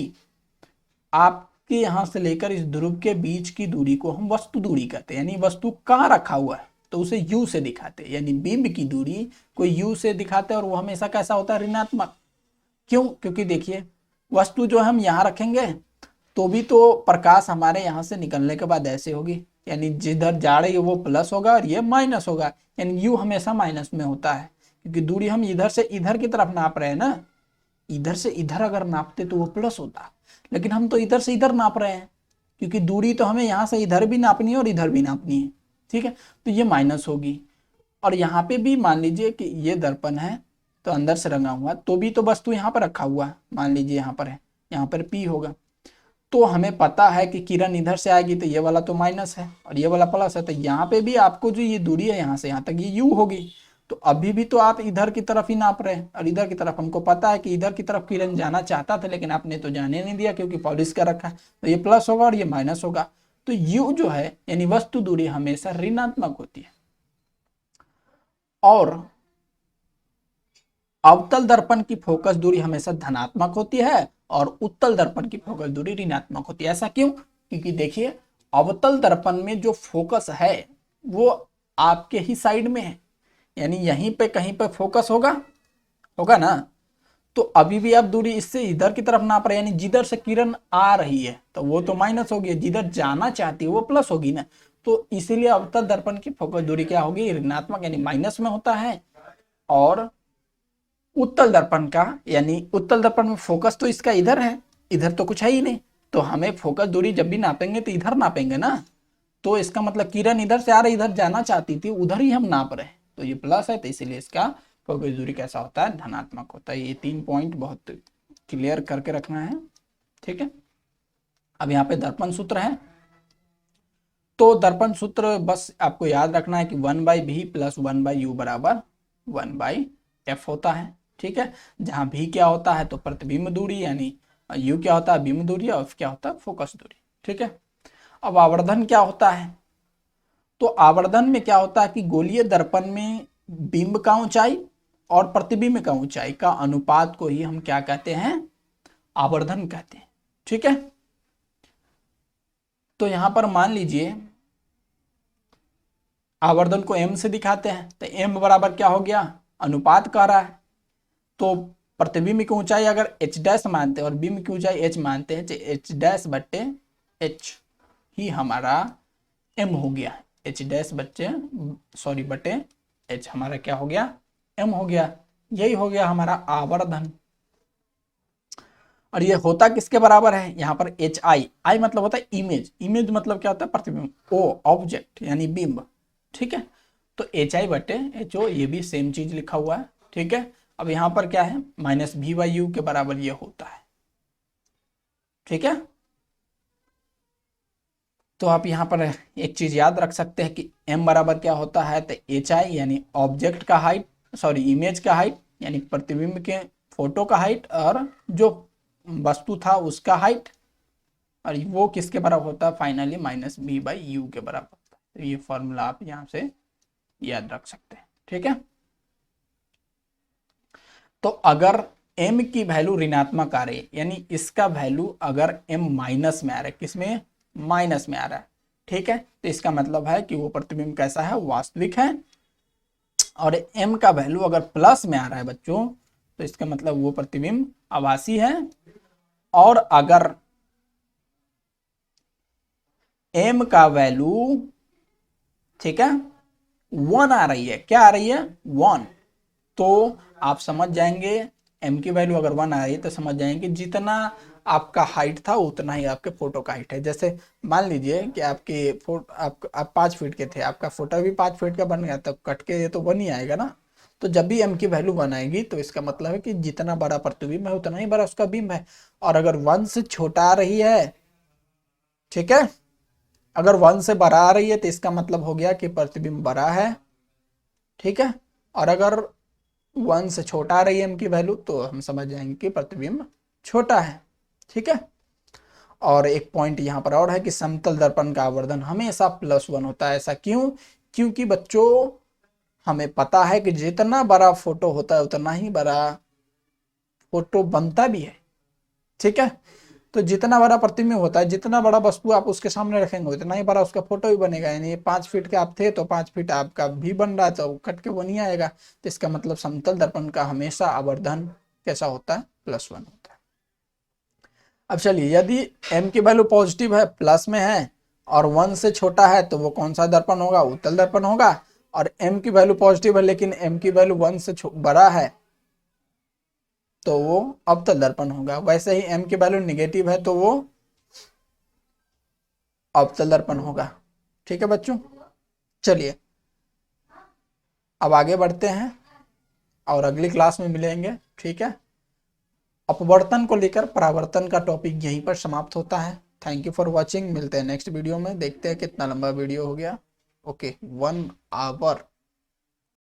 आपके यहां से लेकर इस ध्रुव के बीच की दूरी को हम वस्तु दूरी कहते हैं, यानी वस्तु कहाँ रखा हुआ है तो उसे U से दिखाते हैं, यानी बिंब की दूरी को U से दिखाते हैं, और वो हमेशा कैसा होता है, ऋणात्मक। क्यों, क्योंकि देखिए वस्तु जो हम यहाँ रखेंगे तो भी तो प्रकाश हमारे यहाँ से निकलने के बाद ऐसे होगी, यानी जिधर जा रही है वो प्लस होगा और ये माइनस होगा, यानी यू हमेशा माइनस में होता है, क्योंकि दूरी हम इधर से इधर की तरफ नाप रहे हैं ना। इधर से इधर अगर नापते तो वो प्लस होता, लेकिन हम तो इधर से इधर नाप रहे हैं, क्योंकि दूरी तो हमें यहाँ से इधर भी नापनी है और इधर भी नापनी है, ठीक है, तो ये माइनस होगी। और यहाँ पे भी मान लीजिए कि ये दर्पण है तो अंदर से रंगा हुआ, तो भी तो वस्तु यहाँ पर रखा हुआ है, मान लीजिए यहाँ पर है, यहाँ पर P होगा। तो हमें पता है कि किरण इधर से आएगी तो ये वाला तो माइनस है और ये वाला प्लस है, तो यहाँ पे भी आपको जो ये दूरी है यहाँ से यहाँ तक ये U होगी। तो अभी भी तो आप इधर की तरफ ही नाप रहे हैं, और इधर की तरफ हमको पता है कि इधर की तरफ किरण जाना चाहता था लेकिन आपने तो जाने नहीं दिया क्योंकि पॉलिश कर रखा है, तो ये प्लस होगा और ये माइनस होगा। तो U जो है यानी वस्तु दूरी हमेशा ऋणात्मक होती है। और अवतल दर्पण की फोकस दूरी हमेशा धनात्मक होती है और उत्तल दर्पण की फोकस दूरी ऋणात्मक होती है। ऐसा क्यों, क्योंकि देखिए अवतल दर्पण में जो फोकस है वो आपके ही साइड में है, यानी यहीं पे कहीं पे फोकस होगा, होगा ना। तो अभी भी आप दूरी इससे इधर की तरफ नाप रहे हैं, यानी जिधर से किरण आ रही है तो वो तो माइनस होगी, जिधर जाना चाहती है वो प्लस होगी ना। तो इसीलिए अवतल दर्पण की फोकस दूरी क्या होगी, ऋणात्मक यानी माइनस में होता है। और उत्तल दर्पण का, यानी उत्तल दर्पण में फोकस तो इसका इधर है, इधर तो कुछ है ही नहीं, तो हमें फोकस दूरी जब भी नापेंगे तो इधर नापेंगे ना। तो इसका मतलब किरण इधर से आ रही, इधर जाना चाहती थी, उधर ही हम नाप रहे हैं, तो ये प्लस है, तो इसीलिए इसका फोकस दूरी कैसा होता है, धनात्मक होता है। ये 3 पॉइंट बहुत क्लियर करके रखना है, ठीक है। अब यहाँ पे दर्पण सूत्र है, तो दर्पण सूत्र बस आपको याद रखना है कि 1/v + 1/u बराबर 1/f होता है, ठीक है। जहां v क्या होता है तो प्रतिबिंब दूरी, यानी u क्या होता है बिंब दूरी, और f क्या होता है फोकस दूरी, ठीक है। अब आवर्धन क्या होता है, तो आवर्धन में क्या होता है कि गोलीय दर्पण में बिंब का ऊंचाई और प्रतिबिंब का ऊंचाई का अनुपात को ही हम क्या कहते हैं, आवर्धन कहते हैं, ठीक है। तो यहां पर मान लीजिए आवर्धन को m से दिखाते हैं, तो m बराबर क्या हो गया, अनुपात कह रहा है, तो प्रतिबिंब की ऊंचाई अगर h डैश मानते हैं और बिंब की ऊंचाई h मानते हैं, तो h डैश बट्टे h ही हमारा m हो गया, h डैश बट्टे h हमारा क्या हो गया, m हो गया। यही हो गया हमारा आवर्धन। और ये होता किसके बराबर है, यहाँ पर hi मतलब होता है इमेज, इमेज मतलब क्या होता है, प्रतिबिंब, o ऑब्जेक्ट यानी बिंब, ठीक है। तो hi बटे ho, ये भी सेम चीज लिखा हुआ है, ठीक है। अब यहाँ पर क्या है, -v/u के बराबर ये होता है, ठीक है। तो आप यहाँ पर एक चीज याद रख सकते हैं कि m बराबर क्या होता है, तो hi यानी ऑब्जेक्ट का हाइट, सॉरी इमेज का हाइट यानी प्रतिबिंब के फोटो का हाइट और जो वस्तु था उसका हाइट, और वो किसके बराबर होता है फाइनली -b/u के बराबर होता है। तो ये फॉर्मूला आप यहाँ से याद रख सकते हैं, ठीक है। तो अगर m की वैल्यू ऋणात्मक आ रही है यानी इसका वैल्यू अगर m माइनस में आ रहा है, किसमें माइनस में आ रहा है, ठीक है, तो इसका मतलब है कि वो प्रतिबिंब कैसा है वास्तविक है। और m का वैल्यू अगर प्लस में आ रहा है बच्चों तो इसका मतलब वो प्रतिबिंब आभासी है। और अगर m का वैल्यू ठीक है 1 आ रही है, क्या आ रही है 1, तो आप समझ जाएंगे m की वैल्यू अगर 1 आ रही है तो समझ जाएंगे जितना आपका हाइट था उतना ही आपके फोटो का हाइट है। जैसे मान लीजिए कि आपके आप 5 फीट के थे, आपका फोटो भी 5 फीट का बन गया, तब कट के ये तो 1 ही आएगा ना। तो जब भी m की वैल्यू 1 आएगी तो इसका मतलब है कि जितना बड़ा प्रतिबिंब है उतना ही बड़ा उसका बिंब है। और अगर 1 से छोटा आ रही है, ठीक है, अगर 1 से बड़ा आ रही है तो इसका मतलब हो गया कि प्रतिबिंब बड़ा है, ठीक है। और अगर 1 से छोटा आ रही है m की वैल्यू तो हम समझ जाएंगे कि प्रतिबिंब छोटा है, ठीक है। और एक पॉइंट यहाँ पर और है कि समतल दर्पण का आवर्धन हमेशा +1 होता है। ऐसा क्यों? क्योंकि बच्चों हमें पता है कि जितना बड़ा फोटो होता है उतना ही बड़ा फोटो बनता भी है, ठीक है। तो जितना बड़ा प्रतिबिंब होता है, जितना बड़ा वस्तु आप उसके सामने रखेंगे उतना ही बड़ा उसका फोटो भी बनेगा। यानी 5 फीट के आप थे तो 5 फीट आपका भी बन रहा है तो कट के वो नहीं आएगा। तो इसका मतलब समतल दर्पण का हमेशा आवर्धन कैसा होता है +1 होता है। अब चलिए यदि m की वैल्यू पॉजिटिव है प्लस में है और 1 से छोटा है तो वो कौन सा दर्पण होगा? उत्तल दर्पण होगा। और m की वैल्यू पॉजिटिव है लेकिन m की वैल्यू 1 से बड़ा है तो वो अवतल दर्पण होगा। वैसे ही m की वैल्यू निगेटिव है तो वो अवतल दर्पण होगा, ठीक है बच्चों। चलिए अब आगे बढ़ते हैं और अगली क्लास में मिलेंगे, ठीक है। अपवर्तन को लेकर परावर्तन का टॉपिक यहीं पर समाप्त होता है। Thank you for watching. मिलते हैं नेक्स्ट वीडियो में, देखते हैं कितना लंबा वीडियो हो गया। Okay 1 our